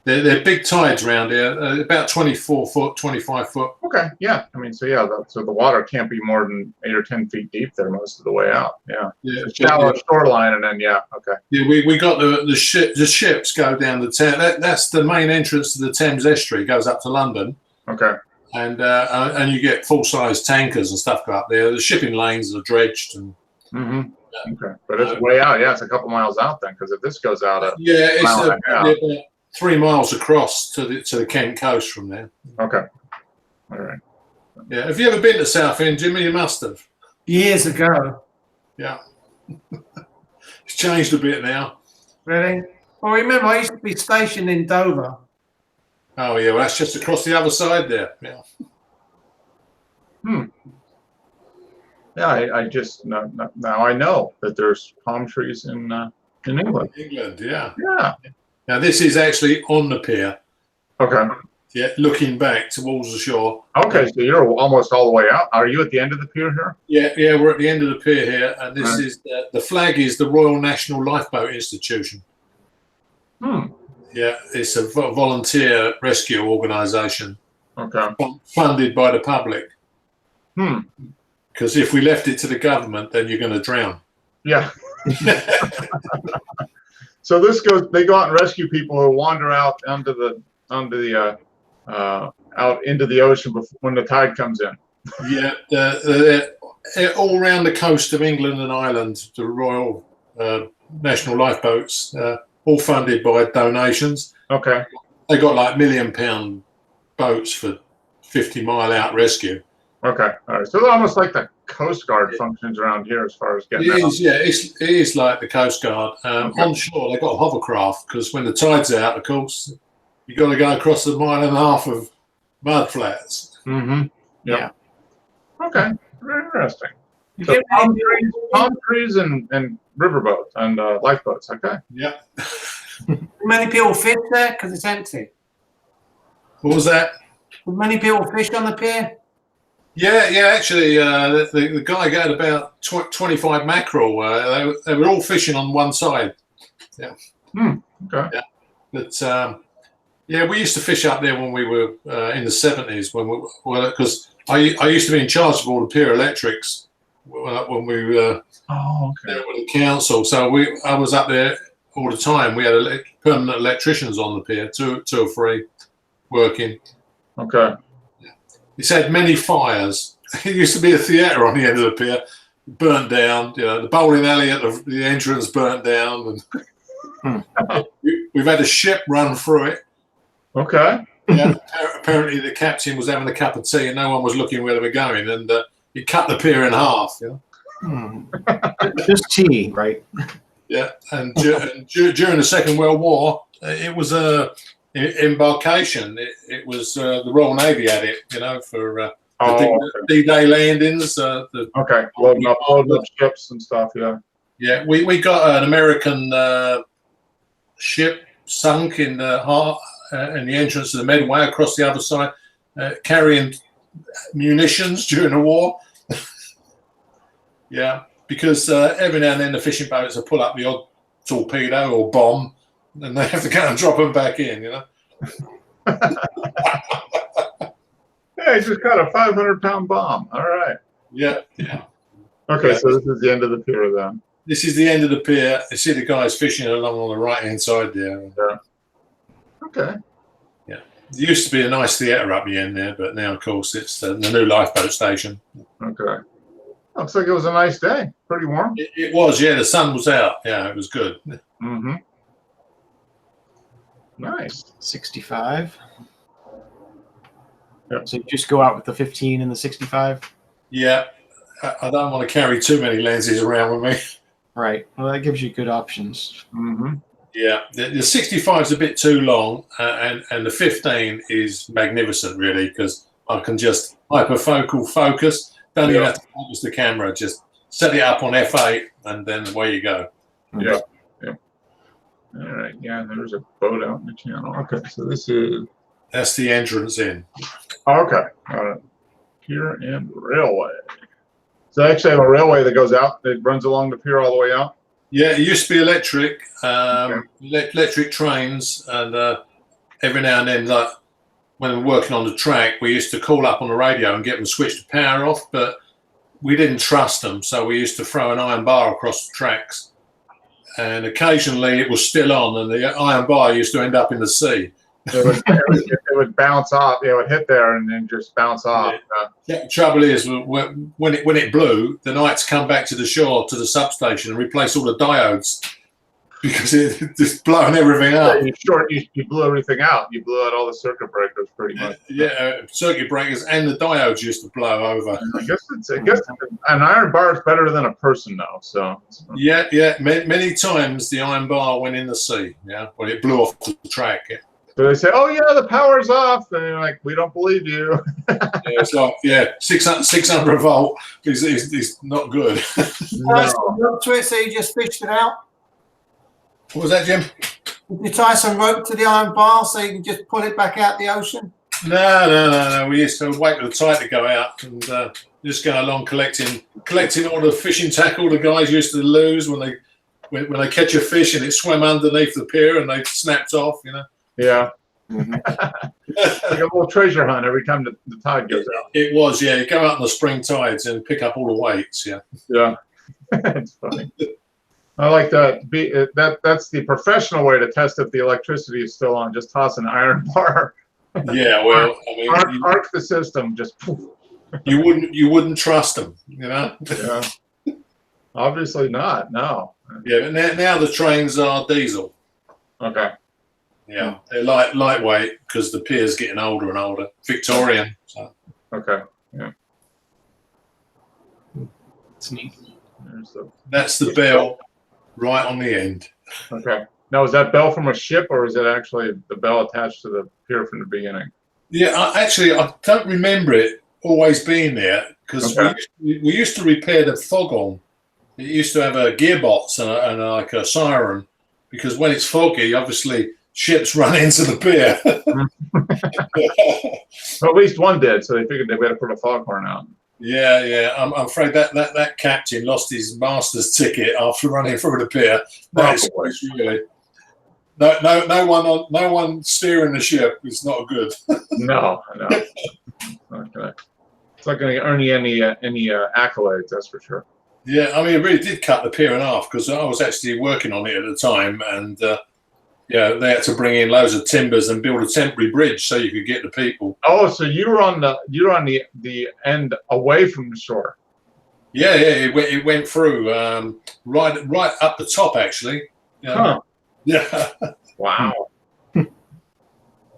They're big tides around here, about 24 foot, 25 foot.
okay. Yeah. I mean, so yeah. So the water can't be more than 8 or 10 feet deep there most of the way out. Yeah.
Yeah,
Shallow shoreline, and then yeah. Okay.
yeah, we got the ships go down the Thames. That's the main entrance to the Thames estuary. Goes up to London,
Okay.
and you get full size tankers and stuff go up there. The shipping lanes are dredged and.
Mm-hmm. Okay. But it's way out. Yeah, it's a couple miles out then, because if this goes out at
Yeah, it's
mile and a half.
about 3 miles across to the Kent coast from there.
Okay. All right.
Yeah, have you ever been to Southend, Jimmy? You must have.
Years ago.
Yeah, it's changed a bit now.
Really? Well, remember, I used to be stationed in Dover.
Oh yeah, well that's just across the other side there. Yeah.
Yeah, I just now I know that there's palm trees in England.
England, yeah.
Yeah.
Now this is actually on the pier.
Okay.
Yeah, looking back towards the shore.
Okay, so you're almost all the way out. Are you at the end of the pier here?
Yeah, we're at the end of the pier here, and this
Right.
is the flag is the Royal National Lifeboat Institution. Yeah, it's a volunteer rescue organisation
Okay.
funded by the public.
Hmm.
Because if we left it to the government, then you're going to drown.
Yeah. So they go out and rescue people who wander out out into the ocean when the tide comes in.
Yeah, all around the coast of England and Ireland, the Royal National Lifeboats, all funded by donations.
Okay.
They got like £1 million boats for 50-mile out rescue.
Okay. All right. So they're almost like the Coast Guard functions around here as far as getting out.
It is like the Coast Guard.
Okay.
On shore, they've got a hovercraft because when the tide's out, of course, you've got to go across 1.5 miles of mud flats.
Mm-hmm.
Yeah.
Okay. Very interesting.
You
So
get
palm trees and riverboats and lifeboats. Okay.
Yeah.
many people fish there because it's empty.
What was that?
Would many people fish on the pier?
Yeah. Actually, the guy got about 25 mackerel. They were all fishing on one side. Yeah.
Okay.
Yeah. But we used to fish up there when we were in the 70s. Because I used to be in charge of all the pier electrics when we were
Oh, okay.
there with the council. So I was up there all the time. We had permanent electricians on the pier, two or three, working.
Okay.
It's had many fires. It used to be a theatre on the end of the pier, burnt down. The bowling alley at the entrance burnt down, and we've had a ship run through it.
Okay.
Yeah, apparently the captain was having a cup of tea and no one was looking where they were going, and he cut the pier in half. You know?
Just tea, right?
Yeah, and during the Second World War, it was a embarkation. It was the Royal Navy had it, you know, for D-Day landings.
Okay, loading up ships and stuff. Yeah.
Yeah, we got an American ship sunk in the entrance of the Medway across the other side, carrying munitions during the war. Yeah, because every now and then the fishing boats will pull up the odd torpedo or bomb, and they have to go and drop them back in, you know.
Yeah, he just got a 500-pound bomb. All right.
Yeah.
Okay,
Yeah.
so this is the end of the pier then.
This is the end of the pier. You see the guys fishing along on the right-hand side there.
Okay.
Yeah. There used to be a nice theatre up the end there, but now, of course, it's the new lifeboat station.
Okay. Looks like it was a nice day. Pretty warm.
It was, yeah. The sun was out. Yeah, it was good.
Mm-hmm. Nice.
65.
Yep.
So you just go out with the 15 and the 65?
Yeah. I don't want to carry too many lenses around with me.
Right. Well, that gives you good options.
Mm-hmm.
Yeah, the 65 is a bit too long, and the 15 is magnificent, really, because I can just hyperfocal focus. Don't even have to focus the camera. Just set it up on f8, and then away you go.
Yeah. Yeah. All right. Yeah, there's a boat out in the channel. Okay, so this is.
That's the entrance in.
Okay. Got it. Pier and railway. So they actually have a railway that goes out, that runs along the pier all the way out?
Yeah, it used to be electric, electric trains, and every now and then, like when we were working on the track, we used to call up on the radio and get them to switch the power off, but we didn't trust them, so we used to throw an iron bar across the tracks, and occasionally it was still on, and the iron bar used to end up in the sea.
It would bounce off. It would hit there and then just bounce off.
The trouble is, when it blew, the Knights come back to the shore, to the substation, and replace all the diodes because it just blowing everything up.
You blew everything out. You blew out all the circuit breakers pretty much.
Yeah, circuit breakers and the diodes used to blow over.
I guess an iron bar is better than a person, though. So
yeah. Many times the iron bar went in the sea. Yeah, when it blew off the track. Yeah.
So they say, "Oh yeah, the power's off," and you're like, "We don't believe you."
It's like 600 volt is not good.
Rope to it, so you just fished it out.
What was that, Jim?
Did you tie some rope to the iron bar so you can just pull it back out the ocean?
No. We used to wait for the tide to go out and just go along collecting all the fishing tackle the guys used to lose when they catch a fish and it swam underneath the pier and they snapped off, you know.
Yeah.
Mm-hmm.
Like a little treasure hunt every time the tide goes out.
It was, yeah. You go out in the spring tides and pick up all the weights, yeah.
Yeah. It's funny. I like that. That's the professional way to test if the electricity is still on. Just toss an iron bar.
Yeah, well, I mean,
arc the system. Just poof.
you wouldn't trust them, you know.
Yeah. Obviously not. No.
Yeah, but now the trains are diesel.
Okay.
Yeah, they're lightweight because the pier's getting older and older. Victorian. So.
Okay. Yeah.
It's neat.
That's the bell right on the end.
Okay. Now, is that bell from a ship, or is it actually the bell attached to the pier from the beginning?
Yeah, I don't remember it always being there because we used to repair the foghorn. It used to have a gearbox and like a siren because when it's foggy, obviously ships run into the pier.
Well, at least one did, so they figured they better put a foghorn out.
Yeah. I'm afraid that captain lost his master's ticket after running through the pier. That's really no one steering the ship is not good.
No. It's not going to earn you any accolades, that's for sure.
Yeah, I mean, it really did cut the pier in half because I was actually working on it at the time, and they had to bring in loads of timbers and build a temporary bridge so you could get the people.
Oh, so you were on the end away from the shore.
Yeah, it went through right up the top actually.
Huh.
Yeah.
Wow.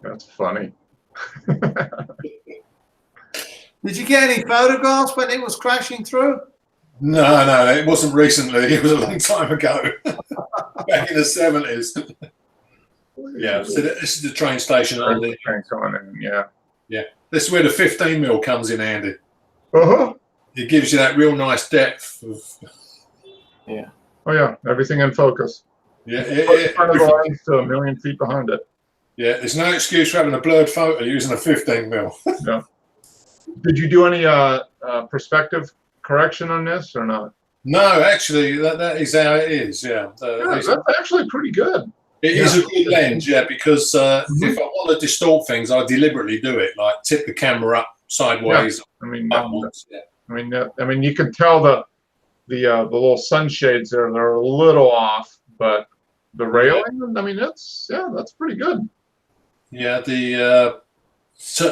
That's funny.
Did you get any photographs when it was crashing through?
No, it wasn't recently. It was a long time ago, back in the 70s. Yeah, so this is the train station.
Train coming in, yeah.
This is where the 15mm comes in handy.
Uh-huh.
It gives you that real nice depth.
Oh yeah, everything in focus.
Yeah,
Front of the lens to 1,000,000 feet behind it.
yeah. There's no excuse for having a blurred photo using a 15mm.
Did you do any perspective correction on this or not?
No, actually, that is how it is. Yeah,
That's actually pretty good.
it is a good lens. Yeah, because if I want to distort things, I deliberately do it, like tip the camera up sideways.
I mean,
Upwards, yeah.
I mean, you can tell the little sunshades there, they're a little off, but the railing, I mean, that's pretty good.
Yeah, the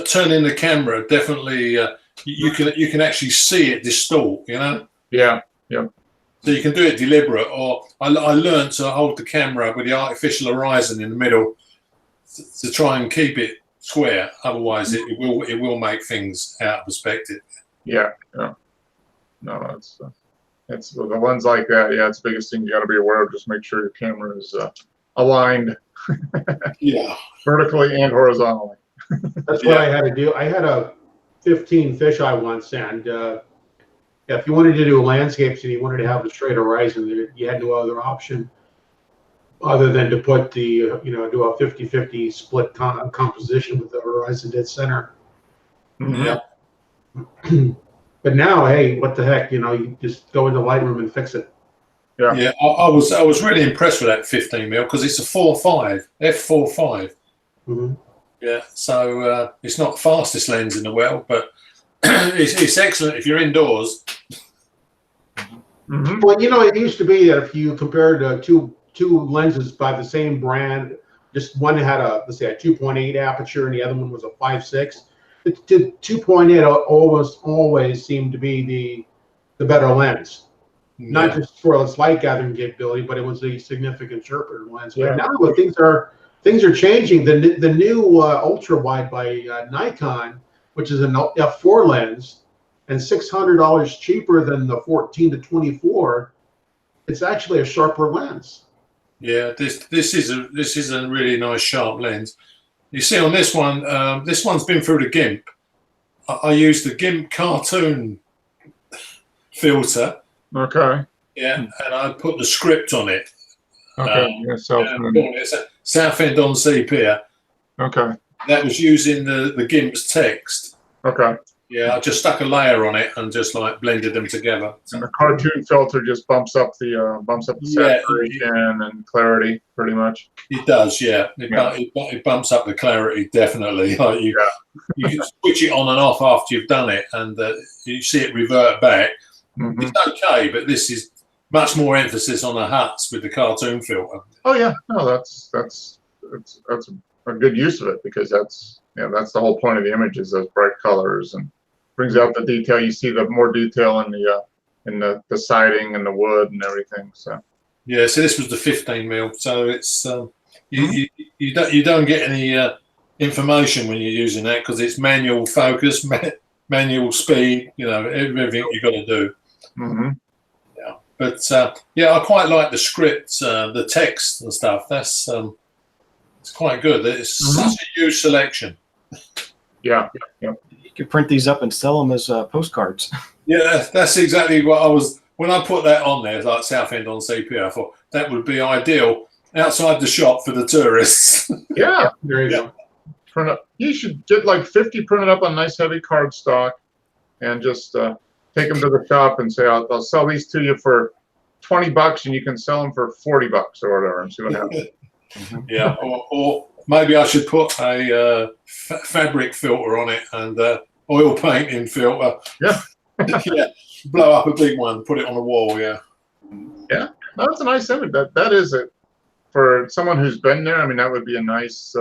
turning the camera definitely you can actually see it distort. You know.
Yeah.
So you can do it deliberate, or I learned to hold the camera with the artificial horizon in the middle to try and keep it square. Otherwise, it will make things out of perspective.
Yeah. No, it's with a lens like that. Yeah, it's the biggest thing you got to be aware of. Just make sure your camera is aligned
Yeah.
vertically and horizontally.
That's what I had to do. I had a 15 fisheye once, and if you wanted to do landscapes and you wanted to have a straight horizon, you had no other option other than to put do a 50-50 split composition with the horizon dead center.
Mhm.
Yeah.
But now, hey, what the heck? You just go into Lightroom and fix it.
Yeah. I was really impressed with that 15mm because it's a 4.5 f4.5.
Mm-hmm.
Yeah. So it's not the fastest lens in the world, but it's excellent if you're indoors.
Mhm.
Well, it used to be that if you compared two lenses by the same brand, just one had a 2.8 aperture and the other one was a 5.6. The 2.8 almost always seemed to be the better lens, not just for its light gathering capability, but it was a significant sharper lens.
Yeah.
But now things are changing. The new ultra wide by Nikon, which is an f4 lens, and $600 cheaper than the 14 to 24. It's actually a sharper lens.
Yeah, this is a really nice sharp lens. You see on this one, this one's been through the GIMP. I used the GIMP cartoon filter.
Okay.
Yeah, and I put the script on it.
Okay.
It's a Southend-on-Sea
Okay.
that was using the GIMP's text.
Okay.
Yeah, I just stuck a layer on it and just like blended them together.
And the cartoon filter just bumps up the saturation and clarity pretty much.
It does, yeah. It bumps up the clarity definitely. Like you can switch it on and off after you've done it, and you see it revert back.
Mhm.
It's okay, but this is much more emphasis on the huts with the cartoon filter.
Oh yeah, no, that's a good use of it because that's the whole point of the image is those bright colors and brings out the detail. You see the more detail in the siding and the wood and everything. So
yeah, so this was the 15mm. So it's you don't get any information when you're using that because it's manual focus, manual speed. Everything you got to do.
Mm-hmm.
Yeah, but I quite like the script, the text and stuff. That's it's quite good. It's such a huge selection.
Yeah.
You could print these up and sell them as postcards.
Yeah, that's exactly what I was. When I put that on there, like Southend-on-Sea, I thought that would be ideal outside the shop for the tourists.
Yeah.
There you go.
Print up. You should get like 50 printed up on nice heavy cardstock, and just take them to the shop and say, "I'll sell these to you for $20, and you can sell them for $40 or whatever," and see what happens.
Yeah, or maybe I should put a fabric filter on it and oil painting filter.
Yeah.
Yeah, blow up a big one, put it on the wall. Yeah.
No, that's a nice image. That is it for someone who's been there. I mean, that would be a nice,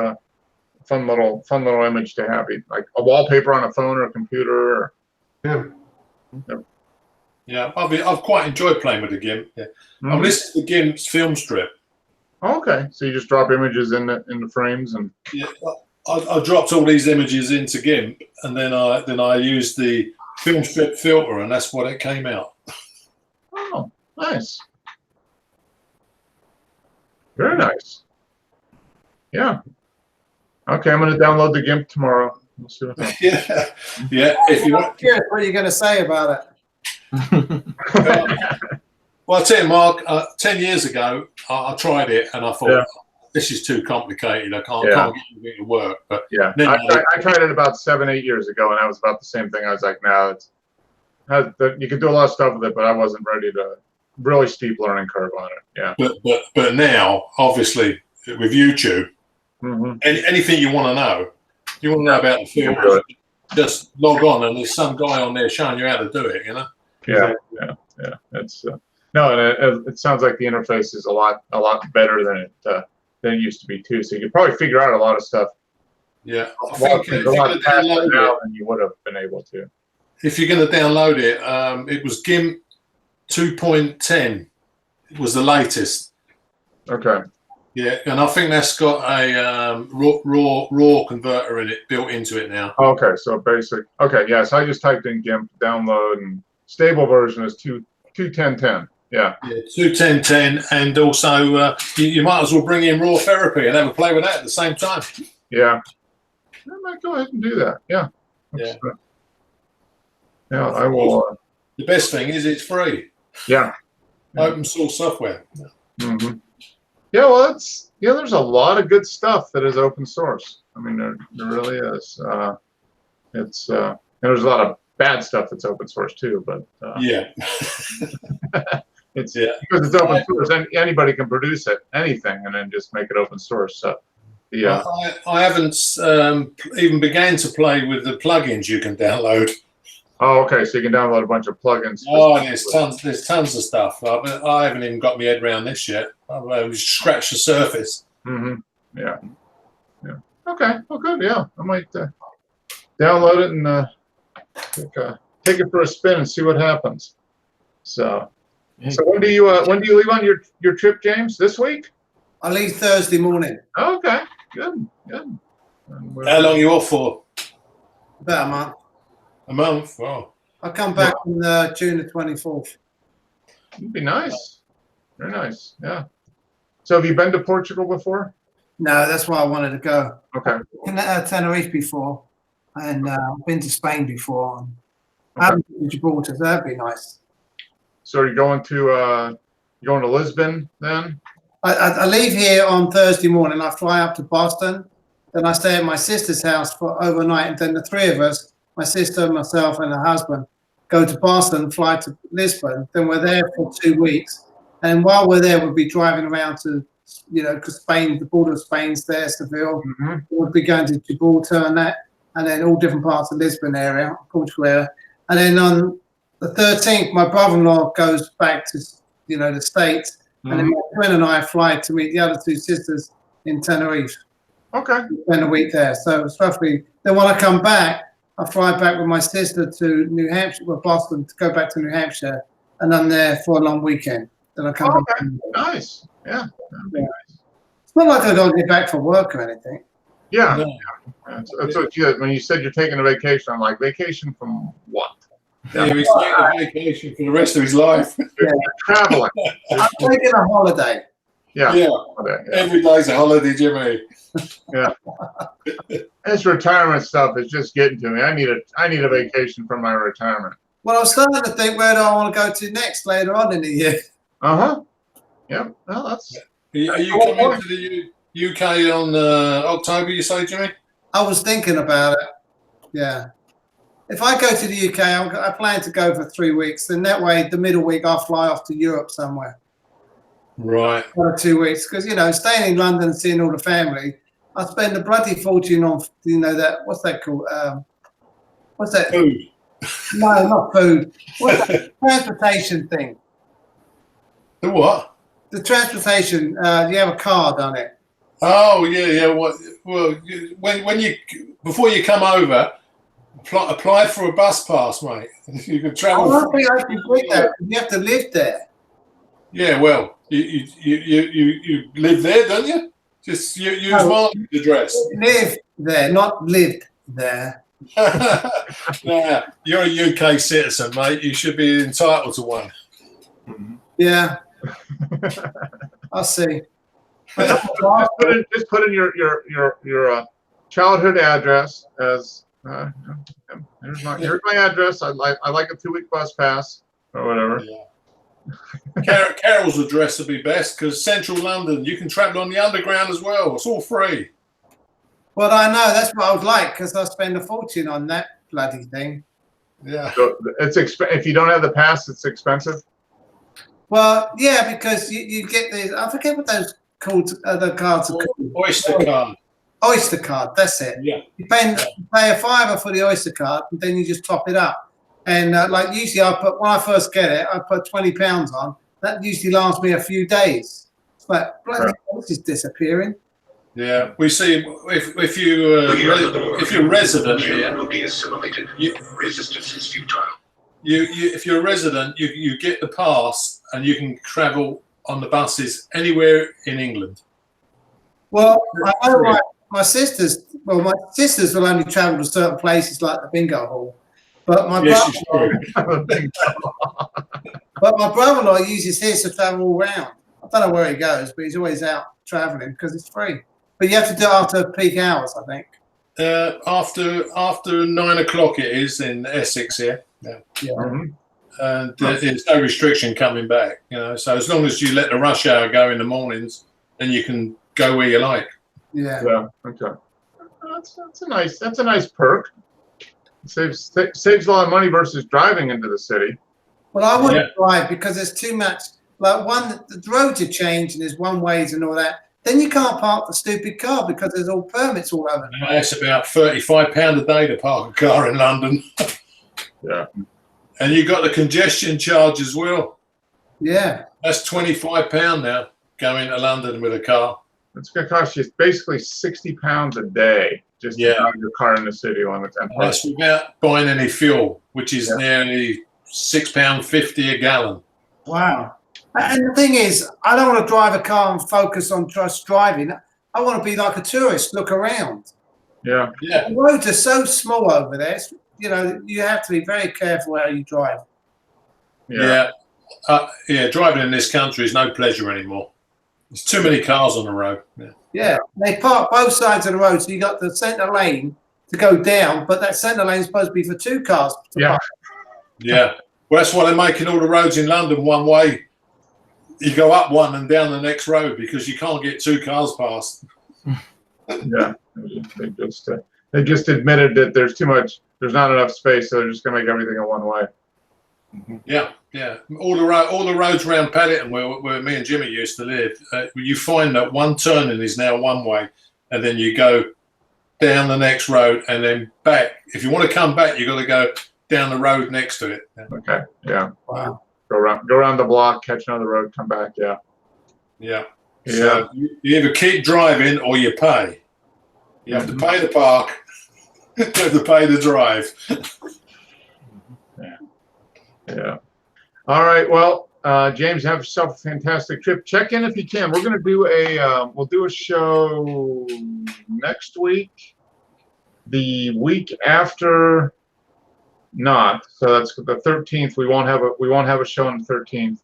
fun little image to have. Like a wallpaper on a phone or a computer. Or,
Yeah.
Yeah, I've quite enjoyed playing with the GIMP. Yeah. Oh, this is the GIMP's film strip.
Okay, so you just drop images in the frames and.
Yeah, I dropped all these images into GIMP, and then I used the film strip filter, and that's what it came out.
Oh, nice. Very nice. Yeah. Okay, I'm going to download the GIMP tomorrow. We'll see what happens.
Yeah. If you
I'm
want,
curious what you're going to say about it.
well, I'll tell you, Mark. 10 years ago, I tried it, and I thought,
Yeah.
this is too complicated. I can't
Yeah.
get anything to work. But
Yeah,
then
I tried it about 7-8 years ago, and I was about the same thing. I was like, no, you can do a lot of stuff with it, but I wasn't ready to really steep learning curve on it. Yeah.
but now, obviously, with YouTube,
Mm-hmm.
anything you want to know about the
You can
film,
do it.
just log on, and there's some guy on there showing you how to do it. You know.
Yeah. It's no, and it sounds like the interface is a lot better than it used to be too. So you could probably figure out a lot of stuff
Yeah. I
a
think
lot
if you're going to
faster
download
now
it,
than you would have been able to.
if you're going to download it, it was GIMP 2.10 was the latest.
Okay.
Yeah, and I think that's got a raw converter in it built into it now.
Okay. So basic. Okay. Yeah. So I just typed in GIMP download, and stable version is 2.10.10. Yeah.
Yeah, 2.10.10, and also you might as well bring in raw therapy and have a play with that at the same time.
Yeah. I might go ahead and do that. Yeah.
Yeah.
Yeah, I will.
The best thing is it's free,
Yeah.
open source software.
Mm-hmm. Yeah. Well, there's a lot of good stuff that is open source. I mean, there really is. And there's a lot of bad stuff that's open source too, but
Yeah.
it's
Yeah.
because it's open source, and anybody can produce it, anything, and then just make it open source. So, yeah.
I haven't even began to play with the plugins you can download.
Oh, okay. So you can download a bunch of plugins.
Oh, there's tons of stuff. I haven't even got my head around this yet. I've scratched the surface.
Mm-hmm. Yeah. Yeah. Okay. Well, good. Yeah, I might download it and take it for a spin and see what happens. So when do you leave on your trip, James? This week?
I leave Thursday morning,
Okay. Good. And
How long are you off for?
about a month.
A month. Wow.
I come back on June the 24th.
It'd be nice. Very nice. Yeah. So have you been to Portugal before?
No, that's why I wanted to go.
Okay.
Been to Tenerife before, and I've been to Spain before. And I
Okay.
haven't been to Gibraltar, so that'd be nice.
So are you going to Lisbon then?
I leave here on Thursday morning. I fly up to Boston. Then I stay at my sister's house for overnight. And then the three of us, my sister, myself, and her husband, go to Boston, fly to Lisbon. Then we're there for 2 weeks. And while we're there, we'll be driving around to, because Spain, the border of Spain's there, Seville.
Mm-hmm.
We'll be going to Gibraltar and that, and then all different parts of Lisbon area, Portugal area. And then on the 13th, my brother-in-law goes back to, the States. And then my friend and I fly to meet the other two sisters in Tenerife.
Okay.
Spend a week there. So it's roughly. Then when I come back, I fly back with my sister to New Hampshire, Boston, to go back to New Hampshire, and I'm there for a long weekend. Then I come back.
Nice. Yeah. That'd be nice.
It's not like I don't get back for work or anything.
Yeah.
No.
That's what when you said you're taking a vacation, I'm like, vacation from what?
Yeah, he's taking a vacation for the rest of his life.
You're traveling.
I'm taking a holiday.
Yeah.
Yeah.
Okay, yeah.
Every day's a holiday, Jimmy.
This retirement stuff is just getting to me. I need a vacation from my retirement.
Well, I was starting to think, where do I want to go to next later on in the year?
Uh-huh. Yep. Well, that's
Are you coming to the UK on October, you say, Jimmy?
I was thinking about it. Yeah. If I go to the UK, I plan to go for 3 weeks. Then that way, the middle week, I'll fly off to Europe somewhere.
Right.
1 or 2 weeks. Because, staying in London and seeing all the family, I spend a bloody fortune on, what's that called? What's that?
Food.
No, not food. What's that? Transportation thing.
The what?
The transportation, you have a card on it.
Oh, yeah. Well, before you come over, apply for a bus pass, mate. You can
I
travel.
don't think I can do that. You have to live there.
Yeah, well, you live there, don't you? Just use my address.
there, not lived there.
Nah, you're a UK citizen, mate. You should be entitled to one.
Yeah, I'll see.
Just put in your childhood address as here's my address. I like a 2-week bus pass or whatever.
Yeah. Carol's address would be best because central London, you can travel on the underground as well. It's all free.
Well, I know that's what I would like because I spend a fortune on that bloody thing.
Yeah.
So it's if you don't have the pass, it's expensive.
Well, yeah, because you get these. I forget what those called. The cards are called.
Oyster card.
Oyster card. That's it.
Yeah.
You pay a £5 for the Oyster card, and then you just top it up. And like usually, when I first get it, I put £20 on. That usually lasts me a few days. It's like bloody hell, this is disappearing.
Yeah, we see if you're a resident here,
will be assimilated. Resistance is futile.
If you're a resident, you get the pass and you can travel on the buses anywhere in England.
Well, I know my sisters. Well, my sisters will only travel to certain places like the bingo hall, but my brother-in-law uses his to travel all around. I don't know where he goes, but he's always out traveling because it's free. But you have to do it after peak hours, I think.
After 9 o'clock it is in Essex here. Yeah.
Mhm.
And there's no restriction coming back, you know. So as long as you let the rush hour go in the mornings, then you can go where you like.
Yeah.
Yeah. Okay. That's a nice perk. It saves a lot of money versus driving into the city.
Well, I wouldn't drive because there's too much. Like the roads are changed and there's one ways and all that. Then you can't park the stupid car because there's all permits all over.
It's about £35 a day to park a car in London.
Yeah.
And you got the congestion charge as well.
Yeah.
That's £25 now going to London with a car.
It's going to cost you basically £60 a day just to drive your car in the city limits. And
that's without buying any fuel, which is nearly £6.50 a gallon.
Wow. And the thing is, I don't want to drive a car and focus on just driving. I want to be like a tourist, look around.
Yeah.
Yeah.
The roads are so small over there. You know, you have to be very careful how you drive.
Yeah.
Driving in this country is no pleasure anymore. There's too many cars on the road.
Yeah. They park both sides of the road, so you got the centre lane to go down, but that centre lane is supposed to be for 2 cars.
Yeah.
Yeah. Well, that's why they're making all the roads in London one way. You go up one and down the next road because you can't get 2 cars past.
Yeah. They just admitted that there's not enough space, so they're just going to make everything a one way.
Yeah, yeah. All the roads around Paddington, where me and Jimmy used to live, you find that one turning is now one way, and then you go down the next road and then back. If you want to come back, you got to go down the road next to it.
Okay. Yeah.
Wow.
Go around the block, catch another road, come back. Yeah.
Yeah.
Yeah.
So you either keep driving or you pay. You have to pay the park. You have to pay the drive.
Yeah. All right. Well, James, have yourself a fantastic trip. Check in if you can. We're going to do we'll do a show next week. The week after, not. So that's the 13th. We won't have a show on the 13th.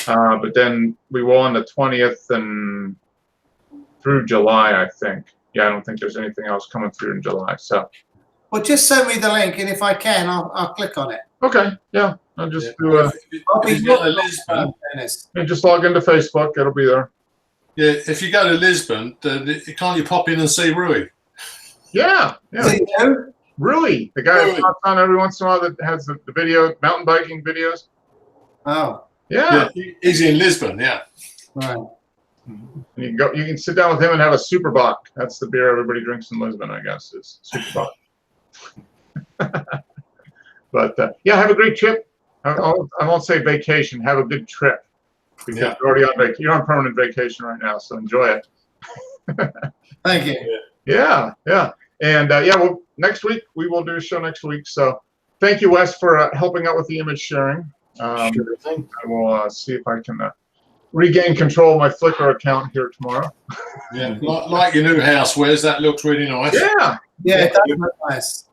But then we will on the 20th and through July, I think. Yeah, I don't think there's anything else coming through in July. So.
Well, just send me the link, and if I can, I'll click on it.
Okay. Yeah. I'll just do
I'll be
if you go to Lisbon,
just log into Facebook. It'll be there.
yeah, if you go to Lisbon, can't you pop in and see Rui?
Yeah. Yeah.
See you?
Rui, the guy
Rui.
who pops on every once in a while that has the video, mountain biking videos.
Oh,
Yeah.
He's in Lisbon. Yeah.
right.
And you can sit down with him and have a Super Bock. That's the beer everybody drinks in Lisbon, I guess, is Super Bock. But yeah, have a great trip. I won't say vacation. Have a good trip because you're already on vacation. You're on permanent vacation right now, so enjoy it.
Thank you.
Yeah, yeah, and well, next week we will do a show next week. So thank you, Wes, for helping out with the image sharing.
Sure thing.
I will see if I can regain control of my Flickr account here tomorrow.
Yeah, like your new house, Wes. That looks really nice.
Yeah.
Yeah, it does look nice.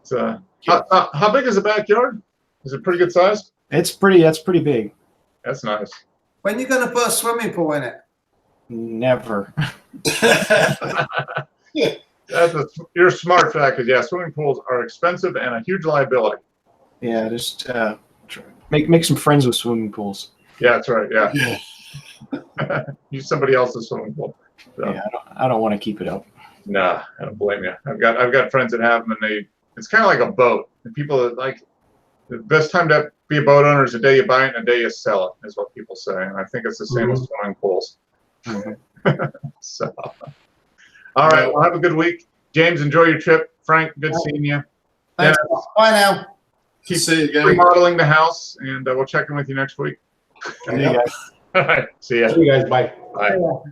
It's, how big is the backyard? Is it pretty good size?
That's pretty big.
That's nice.
When are you going to put a swimming pool in it?
Never.
You're smart for that because yeah, swimming pools are expensive and a huge liability.
Yeah, just make some friends with swimming pools.
Yeah, that's right. Yeah,
Yeah.
use somebody else's swimming pool. So,
Yeah, I don't want to keep it up.
nah, I don't blame you. I've got friends that have them, and it's kind of like a boat. And people are like, the best time to be a boat owner is the day you buy it and the day you sell it, is what people say. And I think it's the same with swimming pools. So, all right, well, have a good week. James, enjoy your trip. Frank, good seeing you.
Thanks. Bye now.
Keep
See you again.
remodeling the house, and we'll check in with you next week.
See you guys.
All right, see ya.
See you guys. Bye.
Bye.
Yeah.